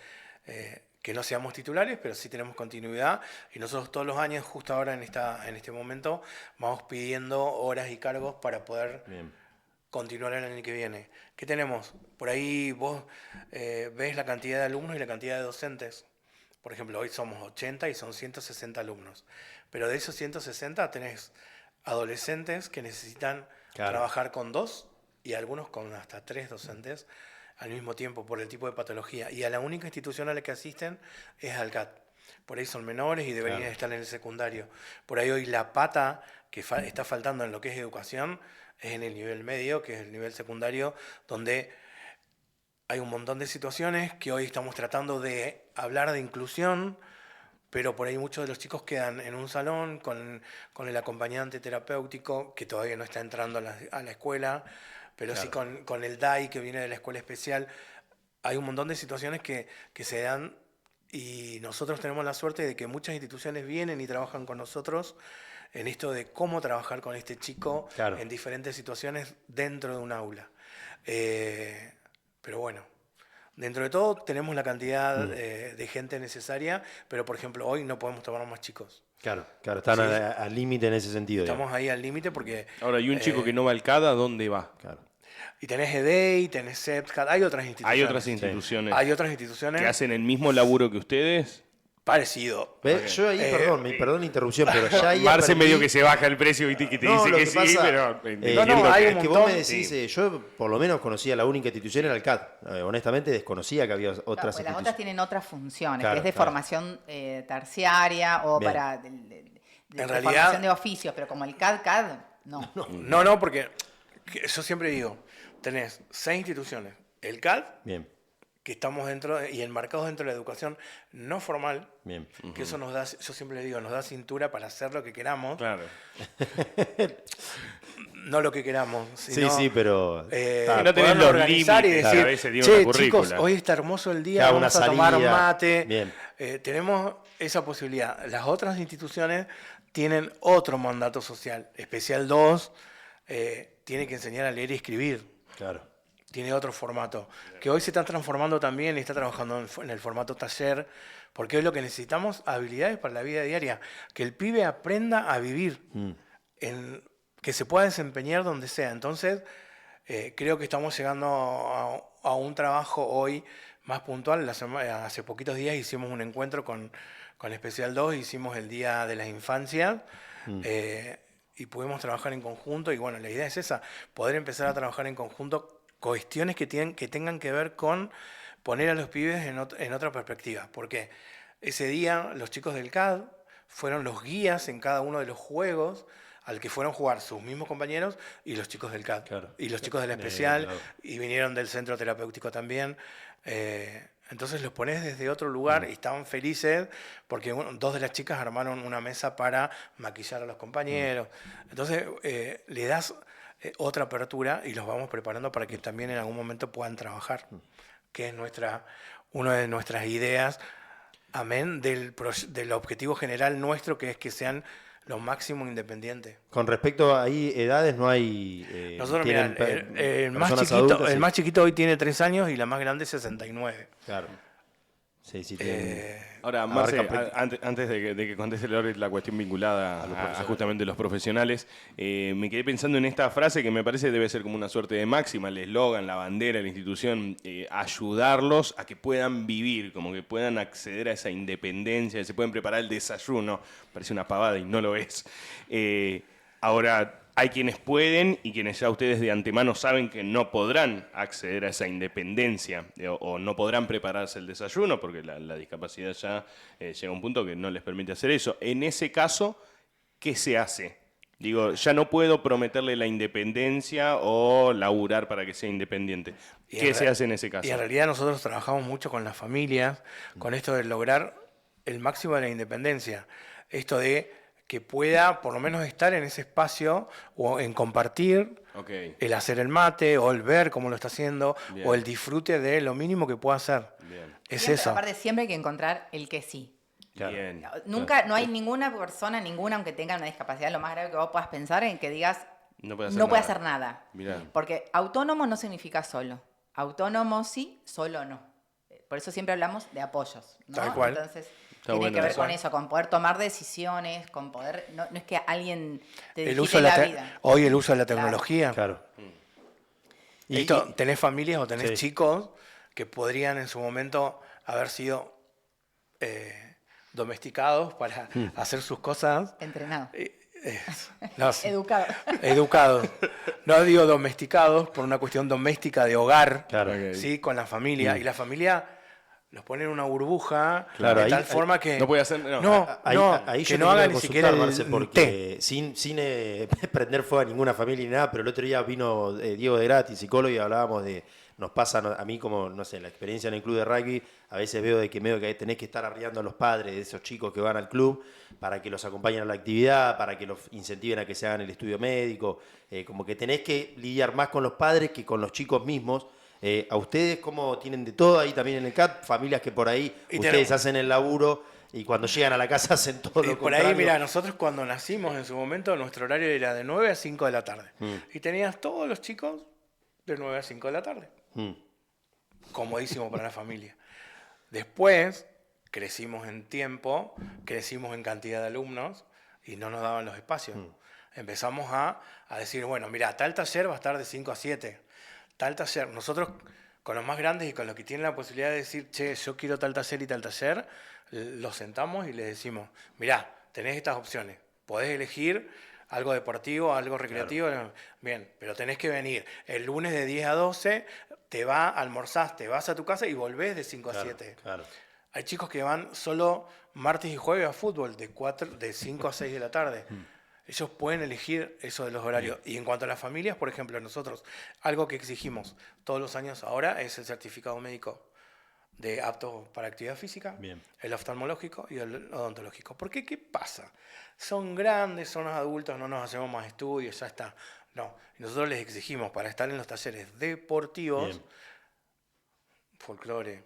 Speaker 3: que no seamos titulares, pero sí tenemos continuidad. Y nosotros todos los años, justo ahora en este momento, vamos pidiendo horas y cargos para poder
Speaker 5: Bien.
Speaker 3: continuar el año que viene. ¿Qué tenemos? Por ahí vos ves la cantidad de alumnos y la cantidad de docentes. Por ejemplo, hoy somos 80 y son 160 alumnos. Pero de esos 160 tenés adolescentes que necesitan
Speaker 5: Claro.
Speaker 3: trabajar con 2 y algunos con hasta 3 docentes al mismo tiempo por el tipo de patología. Y a la única institución a la que asisten es al CAD. por ahí son menores y deberían
Speaker 5: Claro.
Speaker 3: estar en el secundario. Por ahí hoy la pata que está faltando en lo que es educación es en el nivel medio, que es el nivel secundario, donde hay un montón de situaciones que hoy estamos tratando de hablar de inclusión, pero por ahí muchos de los chicos quedan en un salón con el acompañante terapéutico que todavía no está entrando a la escuela, pero sí con el DAI que viene de la escuela especial. Hay un montón de situaciones que se dan y nosotros tenemos la suerte de que muchas instituciones vienen y trabajan con nosotros en esto de cómo trabajar con este chico
Speaker 5: Claro.
Speaker 3: en diferentes situaciones dentro de un aula. Pero bueno, dentro de todo tenemos la cantidad de gente necesaria, pero por ejemplo hoy no podemos tomar más chicos.
Speaker 5: Claro, están
Speaker 3: Sí.
Speaker 5: al límite en ese sentido.
Speaker 3: Estamos ahí al límite porque...
Speaker 2: Ahora, ¿y un chico que no va al CADA, dónde va?
Speaker 5: Claro.
Speaker 3: Y tenés EDEI, tenés CEPSCAD, hay otras instituciones.
Speaker 2: Hay otras instituciones
Speaker 3: Hay otras instituciones
Speaker 2: que hacen el mismo laburo que ustedes.
Speaker 3: parecido.
Speaker 5: ¿Ves? Yo ahí, perdón la interrupción, pero ya ahí
Speaker 2: Marce
Speaker 5: aprendí-
Speaker 2: medio que se baja el precio y que te
Speaker 5: No,
Speaker 2: dice
Speaker 5: lo
Speaker 2: que
Speaker 5: que
Speaker 2: sí,
Speaker 5: pasa-
Speaker 2: pero
Speaker 3: No,
Speaker 2: entiendo
Speaker 3: hay
Speaker 2: que-
Speaker 3: un
Speaker 5: Es que vos
Speaker 3: montón.
Speaker 5: me decís, yo por lo menos conocía la única institución era el CAD. Honestamente desconocía que había
Speaker 4: Claro,
Speaker 5: otras
Speaker 4: pues las otras
Speaker 5: instituciones.
Speaker 4: tienen otras funciones,
Speaker 5: Claro,
Speaker 4: que es de
Speaker 5: claro.
Speaker 4: formación terciaria o
Speaker 5: Bien.
Speaker 4: para
Speaker 3: En realidad-
Speaker 4: formación de oficios, pero como el CAD, no.
Speaker 3: No, porque yo siempre digo, tenés 6 instituciones. El CAD,
Speaker 5: Bien,
Speaker 3: que estamos dentro y enmarcados dentro de la educación no formal,
Speaker 5: bien.
Speaker 3: que eso nos da, yo siempre le digo, nos da cintura para hacer lo que queramos,
Speaker 2: Claro.
Speaker 3: no lo que queramos, sino,
Speaker 5: Sí, pero...
Speaker 3: no
Speaker 2: no tenés
Speaker 3: podernos
Speaker 2: los
Speaker 3: organizar y
Speaker 2: límites,
Speaker 3: decir,
Speaker 2: a veces, de una
Speaker 3: che,
Speaker 2: currícula".
Speaker 3: chicos, hoy está hermoso el día,
Speaker 5: Claro,
Speaker 3: vamos
Speaker 5: una
Speaker 3: a tomar
Speaker 5: salida.
Speaker 3: mate.
Speaker 5: Bien.
Speaker 3: Tenemos esa posibilidad. Las otras instituciones tienen otro mandato social. Especial 2 tiene que enseñar a leer y escribir.
Speaker 5: Claro.
Speaker 3: Tiene otro formato, que hoy se está transformando también y está trabajando en el formato taller, porque hoy lo que necesitamos habilidades para la vida diaria, que el pibe aprenda a vivir, que se pueda desempeñar donde sea. Entonces, creo que estamos llegando a un trabajo hoy más puntual. Hace poquitos días hicimos un encuentro con Especial 2, hicimos el Día de las Infancias, y pudimos trabajar en conjunto, y bueno, la idea es esa, poder empezar a trabajar en conjunto cuestiones que tengan que ver con poner a los pibes en otra perspectiva. Porque ese día los chicos del CAD fueron los guías en cada uno de los juegos al que fueron a jugar sus mismos compañeros y los chicos del CAD.
Speaker 5: Claro.
Speaker 3: Y los chicos del especial,
Speaker 5: claro.
Speaker 3: y vinieron del centro terapéutico también. Entonces los pones desde otro lugar y estaban felices porque 2 de las chicas armaron una mesa para maquillar a los compañeros. Entonces le das otra apertura y los vamos preparando para que también en algún momento puedan trabajar, que es una de nuestras ideas, amén, del objetivo general nuestro, que es que sean lo máximo independientes.
Speaker 5: Con respecto a ahí, edades no hay...
Speaker 3: Nosotros,
Speaker 5: tienen
Speaker 3: mirá, el más
Speaker 5: personas
Speaker 3: chiquito,
Speaker 5: adultas, sí.
Speaker 3: el más chiquito hoy tiene 3 años y la más grande 69.
Speaker 5: Claro. Sí, tienen...
Speaker 2: Ahora, Marce,
Speaker 5: Abarca-
Speaker 2: antes de que conteste Lore la cuestión vinculada a justamente los profesionales, me quedé pensando en esta frase que me parece debe ser como una suerte de máxima, el eslogan, la bandera, la institución, ayudarlos a que puedan vivir, como que puedan acceder a esa independencia, que se pueden preparar el desayuno. Parece una pavada y no lo es. Ahora, hay quienes pueden y quienes ya ustedes de antemano saben que no podrán acceder a esa independencia o no podrán prepararse el desayuno porque la discapacidad ya llega a un punto que no les permite hacer eso. En ese caso, ¿qué se hace? Digo, ya no puedo prometerle la independencia o laburar para que sea independiente.
Speaker 3: Y
Speaker 2: ¿Qué
Speaker 3: en
Speaker 2: se
Speaker 3: re-
Speaker 2: hace en ese caso?
Speaker 3: Y en realidad nosotros trabajamos mucho con las familias, con esto de lograr el máximo de la independencia. Esto de que pueda por lo menos estar en ese espacio o en compartir
Speaker 2: Ok.
Speaker 3: el hacer el mate o el ver cómo lo está haciendo
Speaker 2: Bien.
Speaker 3: o el disfrute de lo mínimo que pueda hacer.
Speaker 2: Bien.
Speaker 3: Es
Speaker 4: Siempre,
Speaker 3: eso.
Speaker 4: Aparte, siempre hay que encontrar el que sí.
Speaker 5: Claro.
Speaker 2: Bien.
Speaker 4: Nunca, no hay ninguna persona, aunque tenga una discapacidad, lo más grave que vos puedas pensar en que digas,
Speaker 2: No puede hacer
Speaker 4: no puede
Speaker 2: nada.
Speaker 4: hacer nada.
Speaker 2: Mirá.
Speaker 4: Porque autónomo no significa solo. Autónomo sí, solo no. Por eso siempre hablamos de apoyos, ¿no?
Speaker 3: Tal cual.
Speaker 4: Entonces,
Speaker 2: Está
Speaker 4: tiene
Speaker 2: bueno
Speaker 4: que ver
Speaker 2: eso.
Speaker 4: con eso, con poder tomar decisiones, con poder... No es que alguien te
Speaker 3: El
Speaker 4: digite
Speaker 3: uso de
Speaker 4: la
Speaker 3: la
Speaker 4: vida.
Speaker 3: hoy el uso de la tecnología.
Speaker 5: Claro.
Speaker 3: Tenés familias o tenés
Speaker 5: Sí.
Speaker 3: chicos que podrían en su momento haber sido domesticados para hacer sus cosas.
Speaker 4: Entrenado.
Speaker 3: No, sí.
Speaker 4: Educado.
Speaker 3: Educados. No digo domesticados por una cuestión doméstica de hogar,
Speaker 5: Claro.
Speaker 2: Ok.
Speaker 3: ¿sí? Con la familia. Y la familia los pone en una burbuja
Speaker 5: Claro,
Speaker 3: de
Speaker 5: ahí-
Speaker 3: tal
Speaker 5: ahí-
Speaker 3: forma que
Speaker 2: No puede hacer. No.
Speaker 5: Ahí
Speaker 3: que
Speaker 5: yo
Speaker 3: no
Speaker 5: te
Speaker 3: haga
Speaker 5: quería
Speaker 3: ni
Speaker 5: consultar,
Speaker 3: siquiera
Speaker 5: Marce,
Speaker 3: el té.
Speaker 5: porque sin prender fuego a ninguna familia ni nada, pero el otro día vino Diego de Gratis, psicólogo, y hablábamos de, nos pasa a mí como, no sé, la experiencia en el club de rugby, a veces veo de que medio que tenés que estar arriando a los padres de esos chicos que van al club para que los acompañen a la actividad, para que los incentiven a que se hagan el estudio médico, como que tenés que lidiar más con los padres que con los chicos mismos. ¿A ustedes cómo tienen de todo ahí también en el CAT? Familias que por ahí
Speaker 3: Y
Speaker 5: ustedes
Speaker 3: tenemos-
Speaker 5: hacen el laburo y cuando llegan a la casa hacen todo
Speaker 3: Y
Speaker 5: lo
Speaker 3: por
Speaker 5: contrario.
Speaker 3: ahí, mira, nosotros cuando nacimos en su momento, nuestro horario era de 9 a 5 de la tarde. Y tenías todos los chicos de 9 a 5 de la tarde. Comodísimo para la familia. Después crecimos en tiempo, crecimos en cantidad de alumnos y no nos daban los espacios. Empezamos a decir, bueno, mira, tal taller va a estar de 5 a 7. Tal taller. Nosotros, con los más grandes y con los que tienen la posibilidad de decir, che, yo quiero tal taller y tal taller, los sentamos y les decimos, mirá, tenés estas opciones. Podés elegir algo deportivo, algo recreativo. Bien, pero tenés que venir el lunes de 10 a 12, almorzás, te vas a tu casa y volvés de 5 a 7.
Speaker 5: Claro.
Speaker 3: Hay chicos que van solo martes y jueves a fútbol, de 5 a 6 de la tarde. Ellos pueden elegir eso de los horarios. Y en cuanto a las familias, por ejemplo, nosotros, algo que exigimos todos los años ahora es el certificado médico de apto para actividad física,
Speaker 5: Bien.
Speaker 3: el oftalmológico y el odontológico. ¿Por qué? ¿Qué pasa? Son grandes, son adultos, no nos hacemos más estudios, ya está. No, y nosotros les exigimos para estar en los talleres deportivos,
Speaker 5: Bien.
Speaker 3: folclore,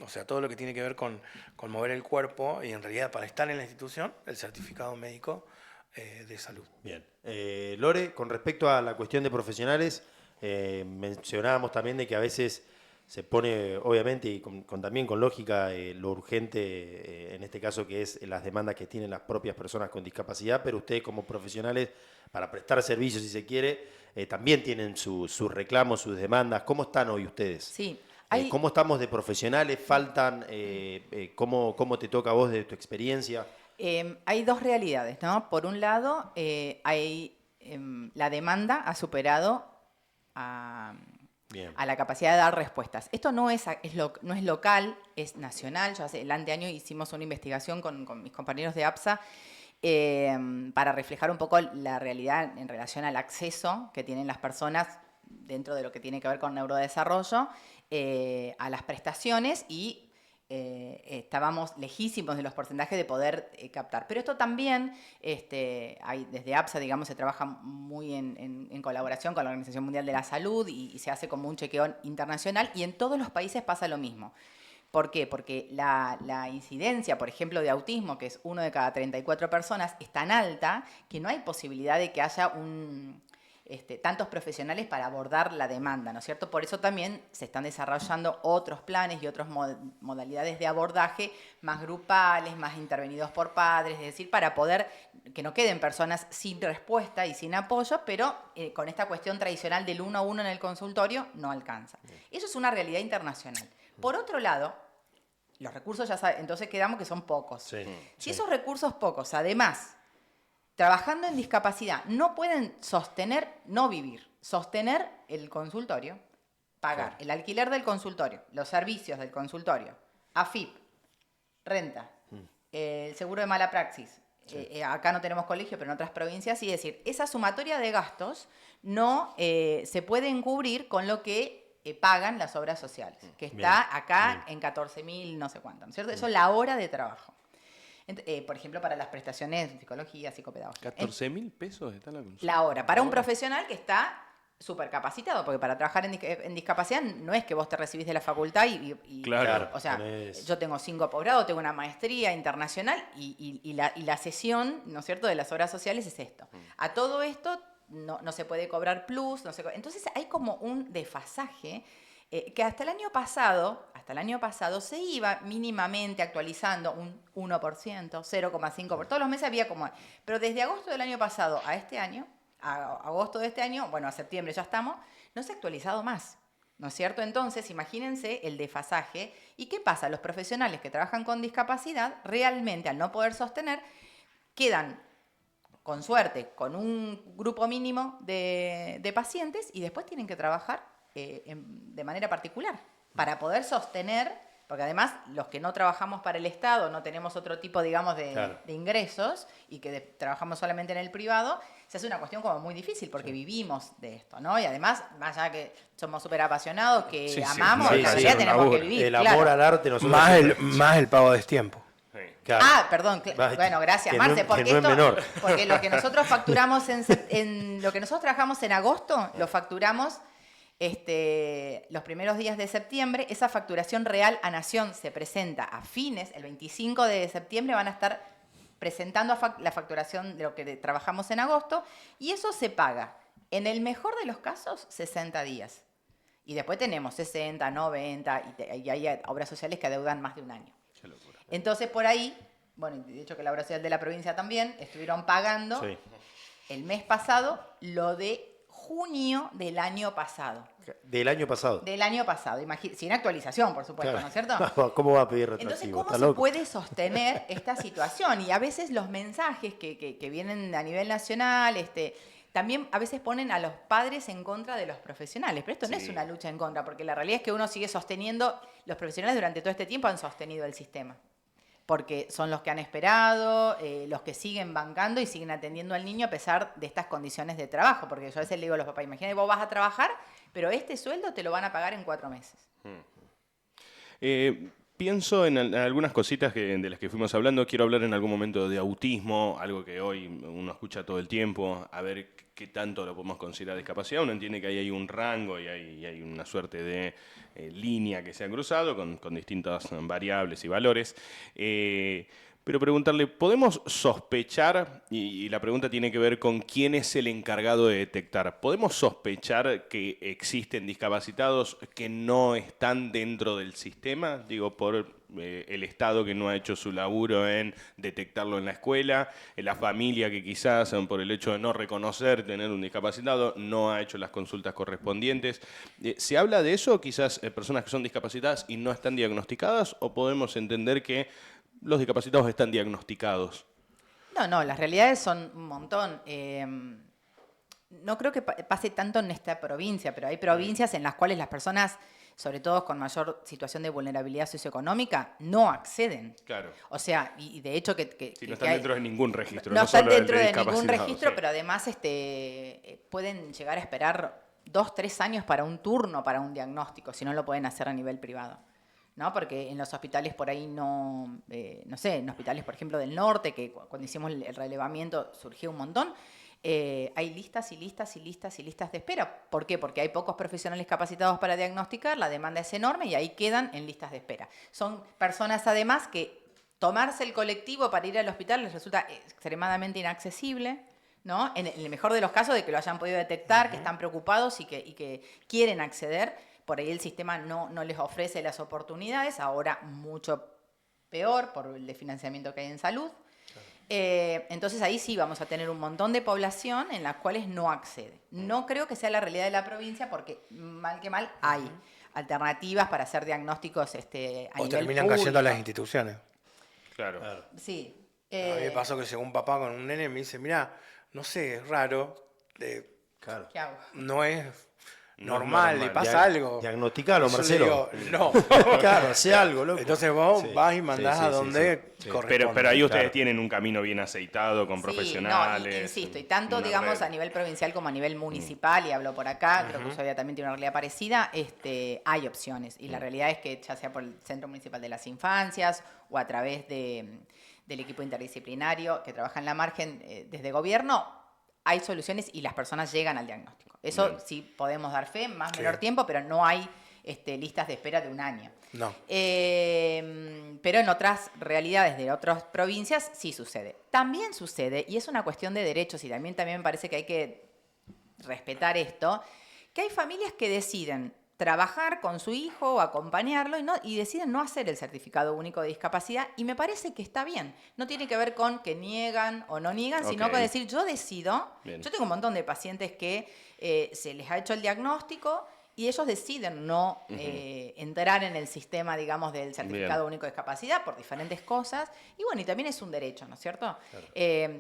Speaker 3: o sea, todo lo que tiene que ver con mover el cuerpo y en realidad para estar en la institución, el certificado médico de salud.
Speaker 5: Bien. Lore, con respecto a la cuestión de profesionales, mencionábamos también de que a veces se pone, obviamente, y también con lógica, lo urgente, en este caso, que es las demandas que tienen las propias personas con discapacidad, pero ustedes como profesionales, para prestar servicios, si se quiere, también tienen sus reclamos, sus demandas. ¿Cómo están hoy ustedes?
Speaker 4: Sí.
Speaker 5: ¿Cómo estamos de profesionales? ¿Faltan? ¿Cómo te toca a vos de tu experiencia?
Speaker 4: Hay dos realidades, ¿no? Por un lado, la demanda ha superado
Speaker 5: Bien.
Speaker 4: a la capacidad de dar respuestas. Esto no es local, es nacional. El anteaño hicimos una investigación con mis compañeros de APSA para reflejar un poco la realidad en relación al acceso que tienen las personas dentro de lo que tiene que ver con neurodesarrollo a las prestaciones y estábamos lejísimos de los porcentajes de poder captar. Pero esto también, desde APSA, digamos, se trabaja muy en colaboración con la Organización Mundial de la Salud y se hace como un chequeo internacional y en todos los países pasa lo mismo. ¿Por qué? Porque la incidencia, por ejemplo, de autismo, que es 1 de cada 34 personas, es tan alta que no hay posibilidad de que haya tantos profesionales para abordar la demanda, ¿no es cierto? Por eso también se están desarrollando otros planes y otras modalidades de abordaje más grupales, más intervenidos por padres, es decir, para poder que no queden personas sin respuesta y sin apoyo, pero con esta cuestión tradicional del 1 a 1 en el consultorio no alcanza. Eso es una realidad internacional. Por otro lado, los recursos entonces quedamos que son pocos.
Speaker 5: Sí,
Speaker 4: Si esos recursos pocos, además, trabajando en discapacidad, no pueden sostener el consultorio, pagar el alquiler del consultorio, los servicios del consultorio, AFIP, renta, el seguro de mala praxis. Acá no tenemos colegio, pero en otras provincias sí. Es decir, esa sumatoria de gastos no se pueden cubrir con lo que pagan las obras sociales, que está acá en 14.000 no sé cuánto, ¿no es cierto? Eso es la hora de trabajo. Por ejemplo, para las prestaciones de psicología, psicopedagogía.
Speaker 2: 14.000 pesos está la consulta.
Speaker 4: La hora. Para un profesional que está súper capacitado, porque para trabajar en discapacidad no es que vos te recibís de la facultad y
Speaker 2: Claro.
Speaker 4: o sea, yo tengo 5 posgrados, tengo una maestría internacional y la sesión, ¿no es cierto?, de las obras sociales es esto. A todo esto no se puede cobrar plus, entonces hay como un desfasaje que hasta el año pasado se iba mínimamente actualizando un 1%, 0,5%. Todos los meses había como... Pero desde agosto del año pasado a este año, a agosto de este año, bueno, a septiembre ya estamos, no se ha actualizado más, ¿no es cierto? Entonces, imagínense el desfasaje. ¿Y qué pasa? Los profesionales que trabajan con discapacidad, realmente, al no poder sostener, quedan, con suerte, con un grupo mínimo de pacientes y después tienen que trabajar de manera particular para poder sostener Porque además, los que no trabajamos para el Estado, no tenemos otro tipo, digamos, de ingresos y que trabajamos solamente en el privado, se hace una cuestión como muy difícil porque vivimos de esto, ¿no? Y además, más allá que somos súper apasionados, que amamos, en realidad tenemos que vivir.
Speaker 5: El amor al arte nosotros...
Speaker 3: Más el pago de tiempo.
Speaker 5: Claro.
Speaker 4: Perdón. Bueno, gracias,
Speaker 5: que
Speaker 4: Marce,
Speaker 5: no,
Speaker 4: porque
Speaker 5: que no es menor.
Speaker 4: porque lo que nosotros facturamos lo que nosotros trabajamos en agosto, lo facturamos los primeros días de septiembre. Esa facturación real a Nación se presenta a fines, el 25 de septiembre van a estar presentando la facturación de lo que trabajamos en agosto, y eso se paga, en el mejor de los casos, 60 días. Y después tenemos 60, 90, y hay obras sociales que adeudan más de un año. Entonces, por ahí, bueno, de hecho que la obra social de la provincia también, estuvieron pagando el mes pasado lo de junio del año pasado.
Speaker 5: Del año pasado.
Speaker 4: Del año pasado, sin actualización, por supuesto,
Speaker 5: Claro.
Speaker 4: ¿no es cierto?
Speaker 5: ¿Cómo va a pedir
Speaker 4: Entonces,
Speaker 5: retroactivo?
Speaker 4: ¿cómo se puede sostener esta situación? Y a veces los mensajes que vienen a nivel nacional, también a veces ponen a los padres en contra de los profesionales. Pero esto no es una lucha en contra, porque la realidad es que uno sigue sosteniendo, los profesionales durante todo este tiempo han sostenido el sistema. Porque son los que han esperado, los que siguen bancando y siguen atendiendo al niño a pesar de estas condiciones de trabajo. Porque yo a veces le digo a los papás, imagínate, vos vas a trabajar, pero este sueldo te lo van a pagar en 4 meses.
Speaker 2: Pienso en algunas cositas de las que fuimos hablando. Quiero hablar en algún momento de autismo, algo que hoy uno escucha todo el tiempo, a ver qué tanto lo podemos considerar discapacidad. Uno entiende que ahí hay un rango y hay una suerte de línea que se ha cruzado con distintas variables y valores. Pero preguntarle, ¿podemos sospechar, y la pregunta tiene que ver con quién es el encargado de detectar, ¿podemos sospechar que existen discapacitados que no están dentro del sistema? Digo, por el Estado que no ha hecho su laburo en detectarlo en la escuela, la familia que quizás por el hecho de no reconocer tener un discapacitado no ha hecho las consultas correspondientes. ¿Se habla de eso? Quizás personas que son discapacitadas y no están diagnosticadas, ¿o podemos entender que los discapacitados están diagnosticados?
Speaker 4: No, las realidades son un montón. No creo que pase tanto en esta provincia, pero hay provincias en las cuales las personas, sobre todo con mayor situación de vulnerabilidad socioeconómica, no acceden.
Speaker 2: Claro.
Speaker 4: O sea, y de hecho que
Speaker 2: no están dentro de ningún registro.
Speaker 4: No están
Speaker 2: solo
Speaker 4: dentro de ningún
Speaker 2: discapacitados,
Speaker 4: registro, pero además pueden llegar a esperar 2, 3 años para un turno, para un diagnóstico, si no lo pueden hacer a nivel privado. ¿No? Porque en los hospitales por ahí no sé, en hospitales, por ejemplo, del norte, que cuando hicimos el relevamiento surgió un montón, hay listas y listas y listas y listas de espera. ¿Por qué? Porque hay pocos profesionales capacitados para diagnosticar, la demanda es enorme y ahí quedan en listas de espera. Son personas, además, que tomarse el colectivo para ir al hospital les resulta extremadamente inaccesible, ¿no? En el mejor de los casos, de que lo hayan podido detectar, que están preocupados y que quieren acceder. Por ahí el sistema no les ofrece las oportunidades, ahora mucho peor por el desfinanciamiento que hay en salud. Entonces ahí sí vamos a tener un montón de población en las cuales no accede. No creo que sea la realidad de la provincia porque mal que mal hay alternativas para hacer diagnósticos a nivel
Speaker 3: O terminan
Speaker 4: público.
Speaker 3: cayendo a las instituciones.
Speaker 2: Claro.
Speaker 4: Sí.
Speaker 3: A mí me pasó que llegó un papá con un nene y me dice, mira, no sé, es raro,
Speaker 5: Claro.
Speaker 4: ¿Qué hago?
Speaker 3: no es
Speaker 2: No es
Speaker 3: normal, le
Speaker 2: normal.
Speaker 3: pasa algo.
Speaker 5: Diagnosticalo,
Speaker 3: Y yo le
Speaker 5: Marcelo.
Speaker 3: digo, no.
Speaker 5: Claro, hace algo, loco.
Speaker 3: Entonces vos
Speaker 5: Sí.
Speaker 3: vas y mandás
Speaker 5: Sí, sí,
Speaker 3: a
Speaker 5: sí,
Speaker 3: donde
Speaker 5: sí.
Speaker 3: corresponde.
Speaker 2: Pero ahí ustedes
Speaker 5: Claro.
Speaker 2: tienen un camino bien aceitado con profesionales.
Speaker 4: No, insisto, y tanto,
Speaker 2: una
Speaker 4: digamos,
Speaker 2: red.
Speaker 4: a nivel provincial como a nivel municipal, y hablo por acá, creo que Ushuaia también tiene una realidad parecida, hay opciones. Y la realidad es que ya sea por el Centro Municipal de las Infancias o a través del equipo interdisciplinario que trabaja en la margen desde gobierno, hay soluciones y las personas llegan al diagnóstico. Eso
Speaker 2: Bien.
Speaker 4: sí podemos dar fe, más o
Speaker 3: Sí.
Speaker 4: menor tiempo, pero no hay listas de espera de un año.
Speaker 3: No.
Speaker 4: Pero en otras realidades de otras provincias sí sucede. También sucede, y es una cuestión de derechos, y también me parece que hay que respetar esto, que hay familias que deciden trabajar con su hijo o acompañarlo y deciden no hacer el certificado único de discapacidad, y me parece que está bien. No tiene que ver con que niegan o no niegan, sino
Speaker 2: Ok.
Speaker 4: con decir yo decido.
Speaker 2: Bien.
Speaker 4: Yo tengo un montón de pacientes que se les ha hecho el diagnóstico y ellos deciden no entrar en el sistema, digamos, del certificado único de discapacidad por diferentes cosas. Y bueno, y también es un derecho, ¿no es cierto? Claro.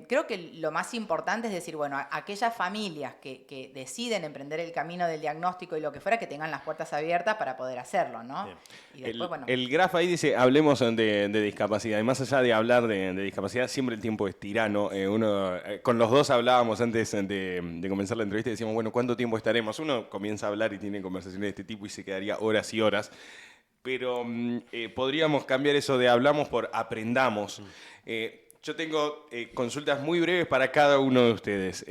Speaker 4: Creo que lo más importante es decir, bueno, aquellas familias que deciden emprender el camino del diagnóstico y lo que fuera, que tengan las puertas abiertas para poder hacerlo, ¿no? Y después, bueno.
Speaker 2: El graf ahí dice, hablemos de discapacidad. Y más allá de hablar de discapacidad, siempre el tiempo es tirano. Con los dos hablábamos antes de comenzar la entrevista y decíamos, bueno, ¿cuánto tiempo estaremos? Uno comienza a hablar y tiene conversaciones de este tipo y se quedaría horas y horas. Pero podríamos cambiar eso de hablamos por aprendamos. Yo tengo consultas muy breves para cada uno de ustedes.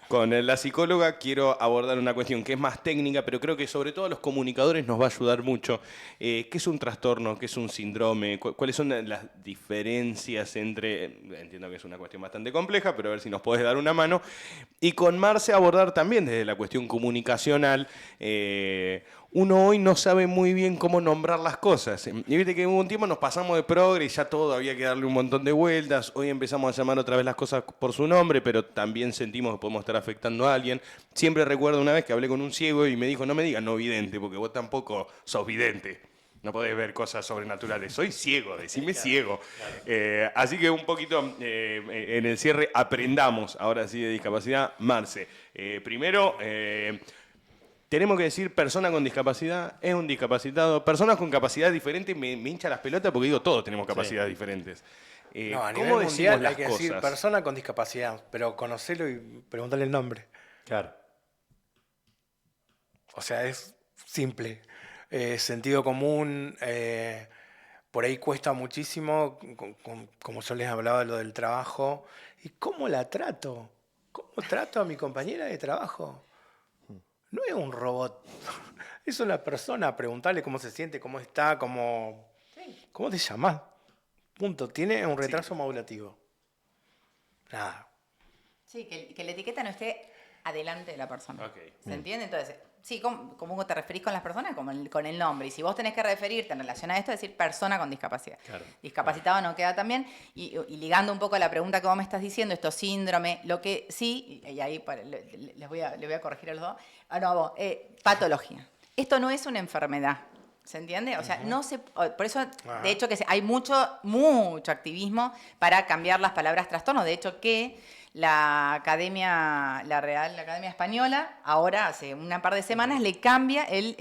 Speaker 2: Con la psicóloga quiero abordar una cuestión que es más técnica, pero creo que sobre todo a los comunicadores nos va a ayudar mucho. ¿Qué es un trastorno? ¿Qué es un síndrome? ¿Cuáles son las diferencias entre...? Entiendo que es una cuestión bastante compleja, pero a ver si nos podés dar una mano. Y con Marce abordar también desde la cuestión comunicacional. Uno hoy no sabe muy bien cómo nombrar las cosas. Y viste que hubo un tiempo nos pasamos de progre y ya todo había que darle un montón de vueltas. Hoy empezamos a llamar otra vez las cosas por su nombre, pero también sentimos que podemos estar afectando a alguien. Siempre recuerdo una vez que hablé con un ciego y me dijo, no me digas no vidente, porque vos tampoco sos vidente. No podés ver cosas sobrenaturales. Soy ciego, decime ciego. Así que un poquito en el cierre aprendamos, ahora sí, de discapacidad. Marce, primero... tenemos que decir persona con discapacidad, es un discapacitado. Personas con capacidad diferente me hincha las pelotas porque digo, todos tenemos capacidades diferentes.
Speaker 3: No, a nivel
Speaker 2: ¿Cómo
Speaker 3: mundial
Speaker 2: decimos las
Speaker 3: hay que
Speaker 2: cosas?
Speaker 3: decir persona con discapacidad, pero conocelo y preguntarle el nombre.
Speaker 5: Claro.
Speaker 3: O sea, es simple. Sentido común. Por ahí cuesta muchísimo, como yo les hablaba, lo del trabajo. ¿Y cómo la trato? ¿Cómo trato a mi compañera de trabajo? No es un robot, es una persona. Preguntarle cómo se siente, cómo está, cómo te llamas. Punto. Tiene un retraso modulativo. Nada.
Speaker 4: Sí, que la etiqueta no esté adelante de la persona.
Speaker 2: Okay.
Speaker 4: ¿Se entiende? Entonces, sí, ¿cómo te referís con las personas? Con el nombre. Y si vos tenés que referirte en relación a esto, decir persona con discapacidad. Claro. Discapacitado no queda tan bien. Y ligando un poco a la pregunta que vos me estás diciendo, esto síndrome, lo que sí, y ahí les voy a corregir a los dos, patología. Esto no es una enfermedad. ¿Se entiende? O sea, no se... Por eso, de hecho, que hay mucho activismo para cambiar las palabras trastorno. De hecho, que la Real Academia Española, ahora, hace una par de semanas, le cambia el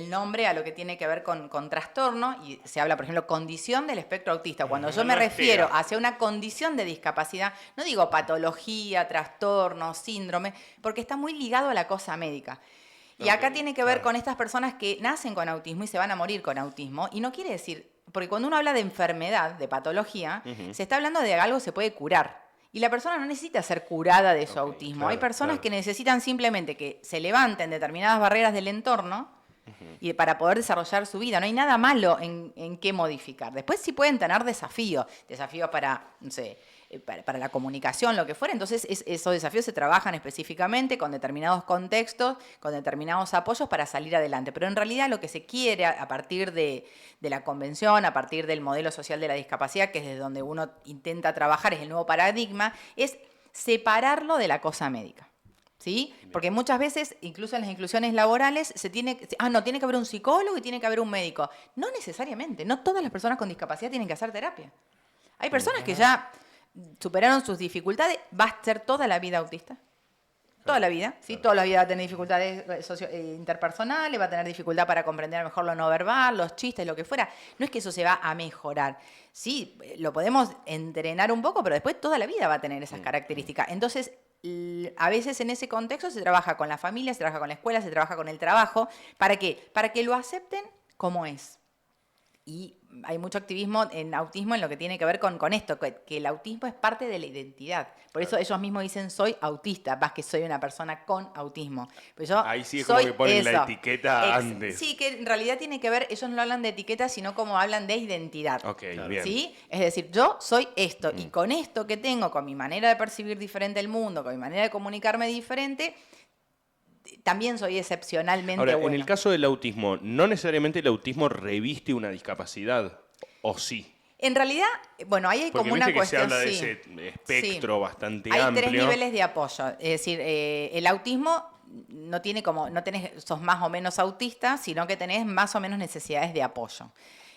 Speaker 4: nombre a lo que tiene que ver con trastorno, y se habla, por ejemplo, condición del espectro autista. Cuando yo me refiero hacia una condición de discapacidad, no digo patología, trastorno, síndrome, porque está muy ligado a la cosa médica. Y acá tiene que ver con estas personas que nacen con autismo y se van a morir con autismo. Y no quiere decir, porque cuando uno habla de enfermedad, de patología, se está hablando de algo que se puede curar. Y la persona no necesita ser curada de su autismo. Claro, hay personas que necesitan simplemente que se levanten determinadas barreras del entorno y para poder desarrollar su vida. No hay nada malo en qué modificar. Después sí pueden tener desafíos para, no sé, para la comunicación, lo que fuera. Entonces esos desafíos se trabajan específicamente con determinados contextos, con determinados apoyos para salir adelante. Pero en realidad lo que se quiere a partir de la convención, a partir del modelo social de la discapacidad, que es desde donde uno intenta trabajar, es el nuevo paradigma, es separarlo de la cosa médica. ¿Sí? Porque muchas veces, incluso en las inclusiones laborales, tiene que haber un psicólogo y tiene que haber un médico. No necesariamente, no todas las personas con discapacidad tienen que hacer terapia. Hay personas que ya superaron sus dificultades, va a ser toda la vida autista. Toda la vida, ¿sí? Toda la vida va a tener dificultades interpersonales, va a tener dificultad para comprender a lo mejor lo no verbal, los chistes, lo que fuera. No es que eso se va a mejorar. Sí, lo podemos entrenar un poco, pero después toda la vida va a tener esas características. Entonces, a veces en ese contexto se trabaja con la familia, se trabaja con la escuela, se trabaja con el trabajo. ¿Para qué? Para que lo acepten como es. Y hay mucho activismo en autismo en lo que tiene que ver con esto, que el autismo es parte de la identidad. Por eso ellos mismos dicen soy autista, más que soy una persona con autismo. Pues yo
Speaker 2: ahí sí es como que ponen la etiqueta antes.
Speaker 4: Sí, que en realidad tiene que ver, ellos no hablan de etiqueta, sino como hablan de identidad.
Speaker 2: Ok, bien.
Speaker 4: ¿Sí? Es decir, yo soy esto, y con esto que tengo, con mi manera de percibir diferente el mundo, con mi manera de comunicarme diferente, también soy excepcionalmente
Speaker 2: Ahora,
Speaker 4: bueno.
Speaker 2: en el caso del autismo, ¿no necesariamente el autismo reviste una discapacidad? ¿O sí?
Speaker 4: En realidad, bueno, ahí hay
Speaker 2: Porque
Speaker 4: como una
Speaker 2: viste que se
Speaker 4: cuestión,
Speaker 2: habla de
Speaker 4: sí.
Speaker 2: ese espectro
Speaker 4: Sí.
Speaker 2: bastante
Speaker 4: Hay
Speaker 2: amplio.
Speaker 4: 3 niveles de apoyo. Es decir, el autismo no sos más o menos autista, sino que tenés más o menos necesidades de apoyo.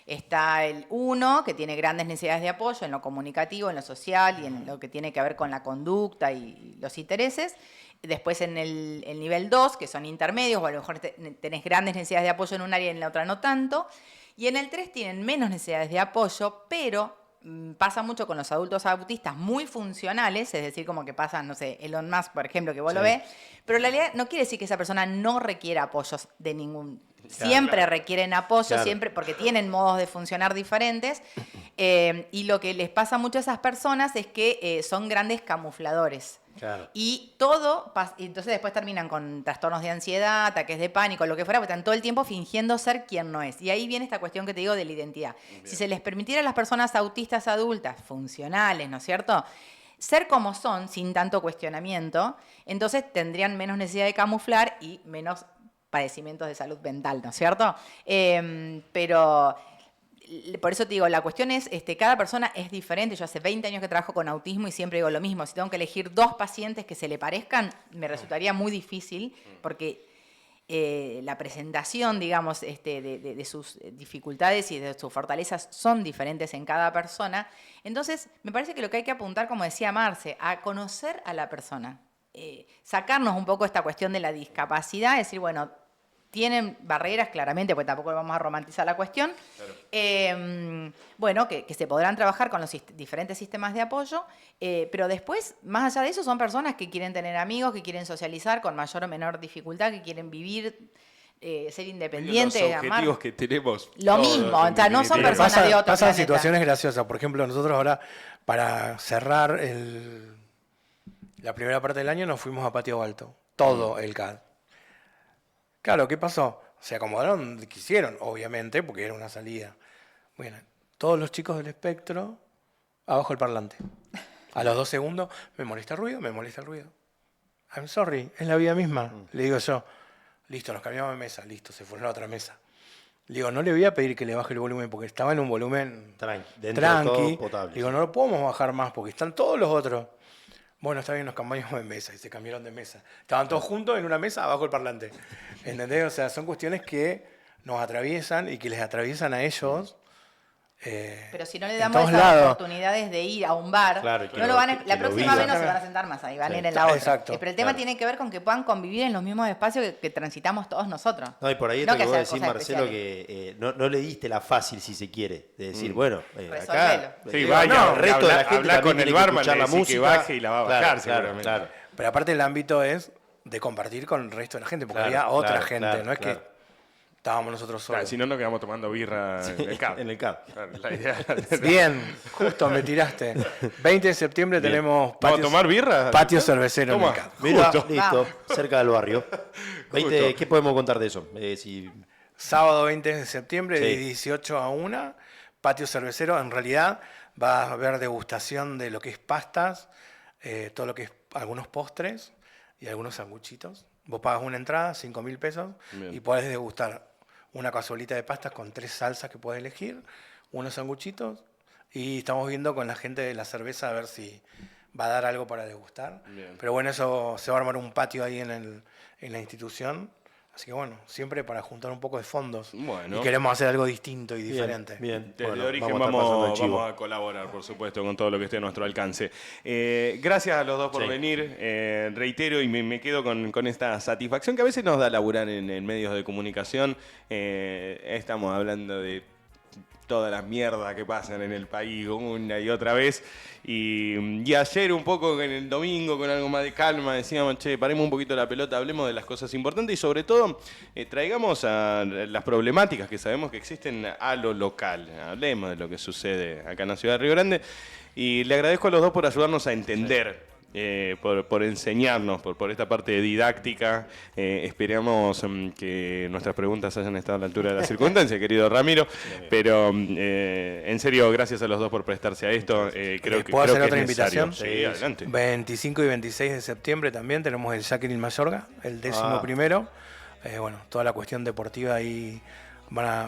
Speaker 4: Está el 1, que tiene grandes necesidades de apoyo en lo comunicativo, en lo social y en lo que tiene que ver con la conducta y los intereses. Después en el nivel 2, que son intermedios, o a lo mejor tenés grandes necesidades de apoyo en un área y en la otra no tanto. Y en el 3 tienen menos necesidades de apoyo, pero pasa mucho con los adultos autistas muy funcionales, es decir, como que pasan, no sé, Elon Musk, por ejemplo, que vos lo ves, pero en realidad no quiere decir que esa persona no requiera apoyos de ningún... Siempre requieren apoyo, siempre, porque tienen modos de funcionar diferentes, y lo que les pasa mucho a esas personas es que son grandes camufladores.
Speaker 5: Claro.
Speaker 4: Y entonces después terminan con trastornos de ansiedad, ataques de pánico, lo que fuera, porque están todo el tiempo fingiendo ser quien no es. Y ahí viene esta cuestión que te digo de la identidad. Bien. Si se les permitiera a las personas autistas adultas, funcionales, ¿no es cierto?, ser como son, sin tanto cuestionamiento, entonces tendrían menos necesidad de camuflar y menos padecimientos de salud mental, ¿no es cierto? Pero... Por eso te digo, la cuestión es, cada persona es diferente. Yo hace 20 años que trabajo con autismo y siempre digo lo mismo. Si tengo que elegir 2 pacientes que se le parezcan, me resultaría muy difícil porque la presentación, digamos, de sus dificultades y de sus fortalezas son diferentes en cada persona. Entonces, me parece que lo que hay que apuntar, como decía Marce, a conocer a la persona. Sacarnos un poco esta cuestión de la discapacidad, decir, bueno, tienen barreras, claramente, porque tampoco vamos a romantizar la cuestión. Claro. Bueno, que se podrán trabajar con los diferentes sistemas de apoyo, pero después, más allá de eso, son personas que quieren tener amigos, que quieren socializar con mayor o menor dificultad, que quieren vivir, ser independientes,
Speaker 2: los objetivos
Speaker 4: amar.
Speaker 2: que tenemos.
Speaker 4: Lo mismo, o sea, no son personas de otro
Speaker 3: Pasan
Speaker 4: planeta.
Speaker 3: situaciones graciosas. Por ejemplo, nosotros ahora, para cerrar la primera parte del año, nos fuimos a Patio Alto. Todo el CAD. Claro, ¿qué pasó? Se acomodaron donde quisieron, obviamente, porque era una salida. Bueno, todos los chicos del espectro, abajo el parlante. A los 2 segundos, me molesta el ruido. I'm sorry, es la vida misma. Le digo yo, listo, nos cambiamos de mesa, listo, se fueron a la otra mesa. Le digo, no le voy a pedir que le baje el volumen, porque estaba en un volumen tranqui.
Speaker 5: Potable.
Speaker 3: Digo, no lo podemos bajar más, porque están todos los otros. Bueno, está bien, nos cambiamos de mesa y se cambiaron de mesa. Estaban todos juntos en una mesa abajo el parlante. ¿Entendés? O sea, son cuestiones que nos atraviesan y que les atraviesan a ellos.
Speaker 4: Pero si no le damos esas oportunidades de ir a un bar,
Speaker 5: claro,
Speaker 4: no lo van a, la próxima vez no se van a sentar más ahí, van a ir en la otra.
Speaker 3: Exacto,
Speaker 4: pero el tema tiene que ver con que puedan convivir en los mismos espacios que transitamos todos nosotros.
Speaker 5: No, y por ahí esto que vos decís, Marcelo, que no le diste la fácil, si se quiere. De decir, bueno, acá...
Speaker 2: Sí, vaya,
Speaker 5: el resto de la gente
Speaker 2: habla con el barman,
Speaker 5: la música,
Speaker 2: que baje y la va a bajar, seguramente.
Speaker 5: Claro.
Speaker 3: Pero aparte el ámbito es de compartir con el resto de la gente, porque había otra gente, no es que estábamos nosotros solos.
Speaker 2: Claro, si no, nos quedamos tomando birra en el CAP.
Speaker 5: En el CAP.
Speaker 2: Claro, la idea
Speaker 3: Bien, justo me tiraste. 20 de septiembre tenemos
Speaker 2: ¿Vamos a tomar birra?
Speaker 3: Patio cervecero en el CAP.
Speaker 5: Mira, listo, cerca del barrio. 20, ¿qué podemos contar de eso?
Speaker 3: Sábado 20 de septiembre,
Speaker 5: Sí.
Speaker 3: de 18 a 1, patio cervecero. En realidad va a haber degustación de lo que es pastas, todo lo que es algunos postres y algunos sanguchitos. Vos pagas una entrada, 5.000 pesos,
Speaker 2: Bien.
Speaker 3: y podés degustar una cazuelita de pastas con 3 salsas que podés elegir, unos sanguchitos, y estamos viendo con la gente de la cerveza a ver si va a dar algo para degustar.
Speaker 2: Bien.
Speaker 3: Pero bueno, eso se va a armar un patio ahí en la institución. Así que bueno, siempre para juntar un poco de fondos.
Speaker 2: Bueno.
Speaker 3: Y queremos hacer algo distinto y diferente.
Speaker 5: Bien.
Speaker 2: Desde
Speaker 5: Bueno,
Speaker 2: Origen
Speaker 5: a estar pasando el chivo.
Speaker 2: vamos a colaborar, por supuesto, con todo lo que esté a nuestro alcance. Gracias a los dos por
Speaker 5: Sí.
Speaker 2: venir. Reitero y me quedo con esta satisfacción que a veces nos da laburar en medios de comunicación. Estamos hablando de todas las mierdas que pasan en el país una y otra vez. Y ayer un poco en el domingo con algo más de calma decíamos, che, paremos un poquito la pelota, hablemos de las cosas importantes y sobre todo traigamos a las problemáticas que sabemos que existen a lo local. Hablemos de lo que sucede acá en la ciudad de Río Grande. Y le agradezco a los dos por ayudarnos a entender. Por enseñarnos, por esta parte didáctica. Esperamos que nuestras preguntas hayan estado a la altura de la circunstancia, querido Ramiro. Pero en serio, gracias a los dos por prestarse a esto. Creo que
Speaker 3: ¿Puedo hacer
Speaker 2: es
Speaker 3: otra
Speaker 2: necesario.
Speaker 3: invitación?
Speaker 2: Sí, adelante.
Speaker 3: 25 y 26 de septiembre también tenemos el Jacqueline Mayorga, el 11º. Bueno, toda la cuestión deportiva ahí,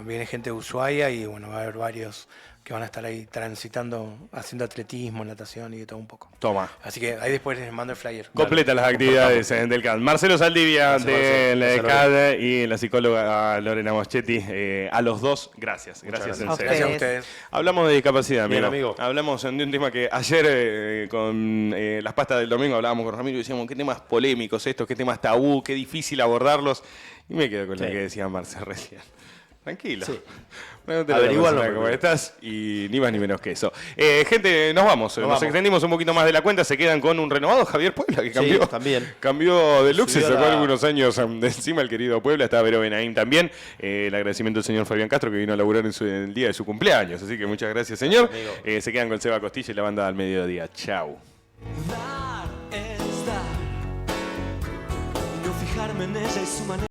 Speaker 3: viene gente de Ushuaia y bueno, va a haber varios que van a estar ahí transitando, haciendo atletismo, natación y de todo un poco.
Speaker 2: Toma.
Speaker 3: Así que ahí después les mando el flyer.
Speaker 2: Completa las actividades del CAD. Marcelo Saldivia del
Speaker 5: Marcelo.
Speaker 2: CAD y la psicóloga Lorena Moschetti. A los dos, gracias. Gracias, en
Speaker 4: A
Speaker 2: serio.
Speaker 3: Gracias a ustedes.
Speaker 2: Hablamos de discapacidad,
Speaker 5: Bien,
Speaker 2: amigo.
Speaker 5: amigo.
Speaker 2: Hablamos de un tema que ayer con las pastas del domingo hablábamos con Ramiro y decíamos qué temas polémicos estos, qué temas tabú, qué difícil abordarlos. Y me quedo con lo
Speaker 5: Sí.
Speaker 2: que decía Marcelo recién. Tranquilo.
Speaker 5: Sí.
Speaker 2: Averigualo
Speaker 5: Averigualo
Speaker 2: cómo
Speaker 5: primero.
Speaker 2: estás y ni más ni menos que eso. Gente, nos vamos. Nos
Speaker 5: vamos.
Speaker 2: extendimos un poquito más de la cuenta. Se quedan con un renovado Javier Puebla que
Speaker 5: Sí,
Speaker 2: cambió.
Speaker 5: también.
Speaker 2: Cambió de look, se
Speaker 5: Subió
Speaker 2: sacó
Speaker 5: la-
Speaker 2: algunos años de encima el querido Puebla. Está Vero Benaim también. El agradecimiento al señor Fabián Castro que vino a laburar en el día de su cumpleaños. Así que muchas gracias, señor.
Speaker 5: Amigo.
Speaker 2: Se quedan con Seba Costilla y la banda al mediodía. Chau.
Speaker 6: Dar es dar. Y no fijarme en ella y su manera.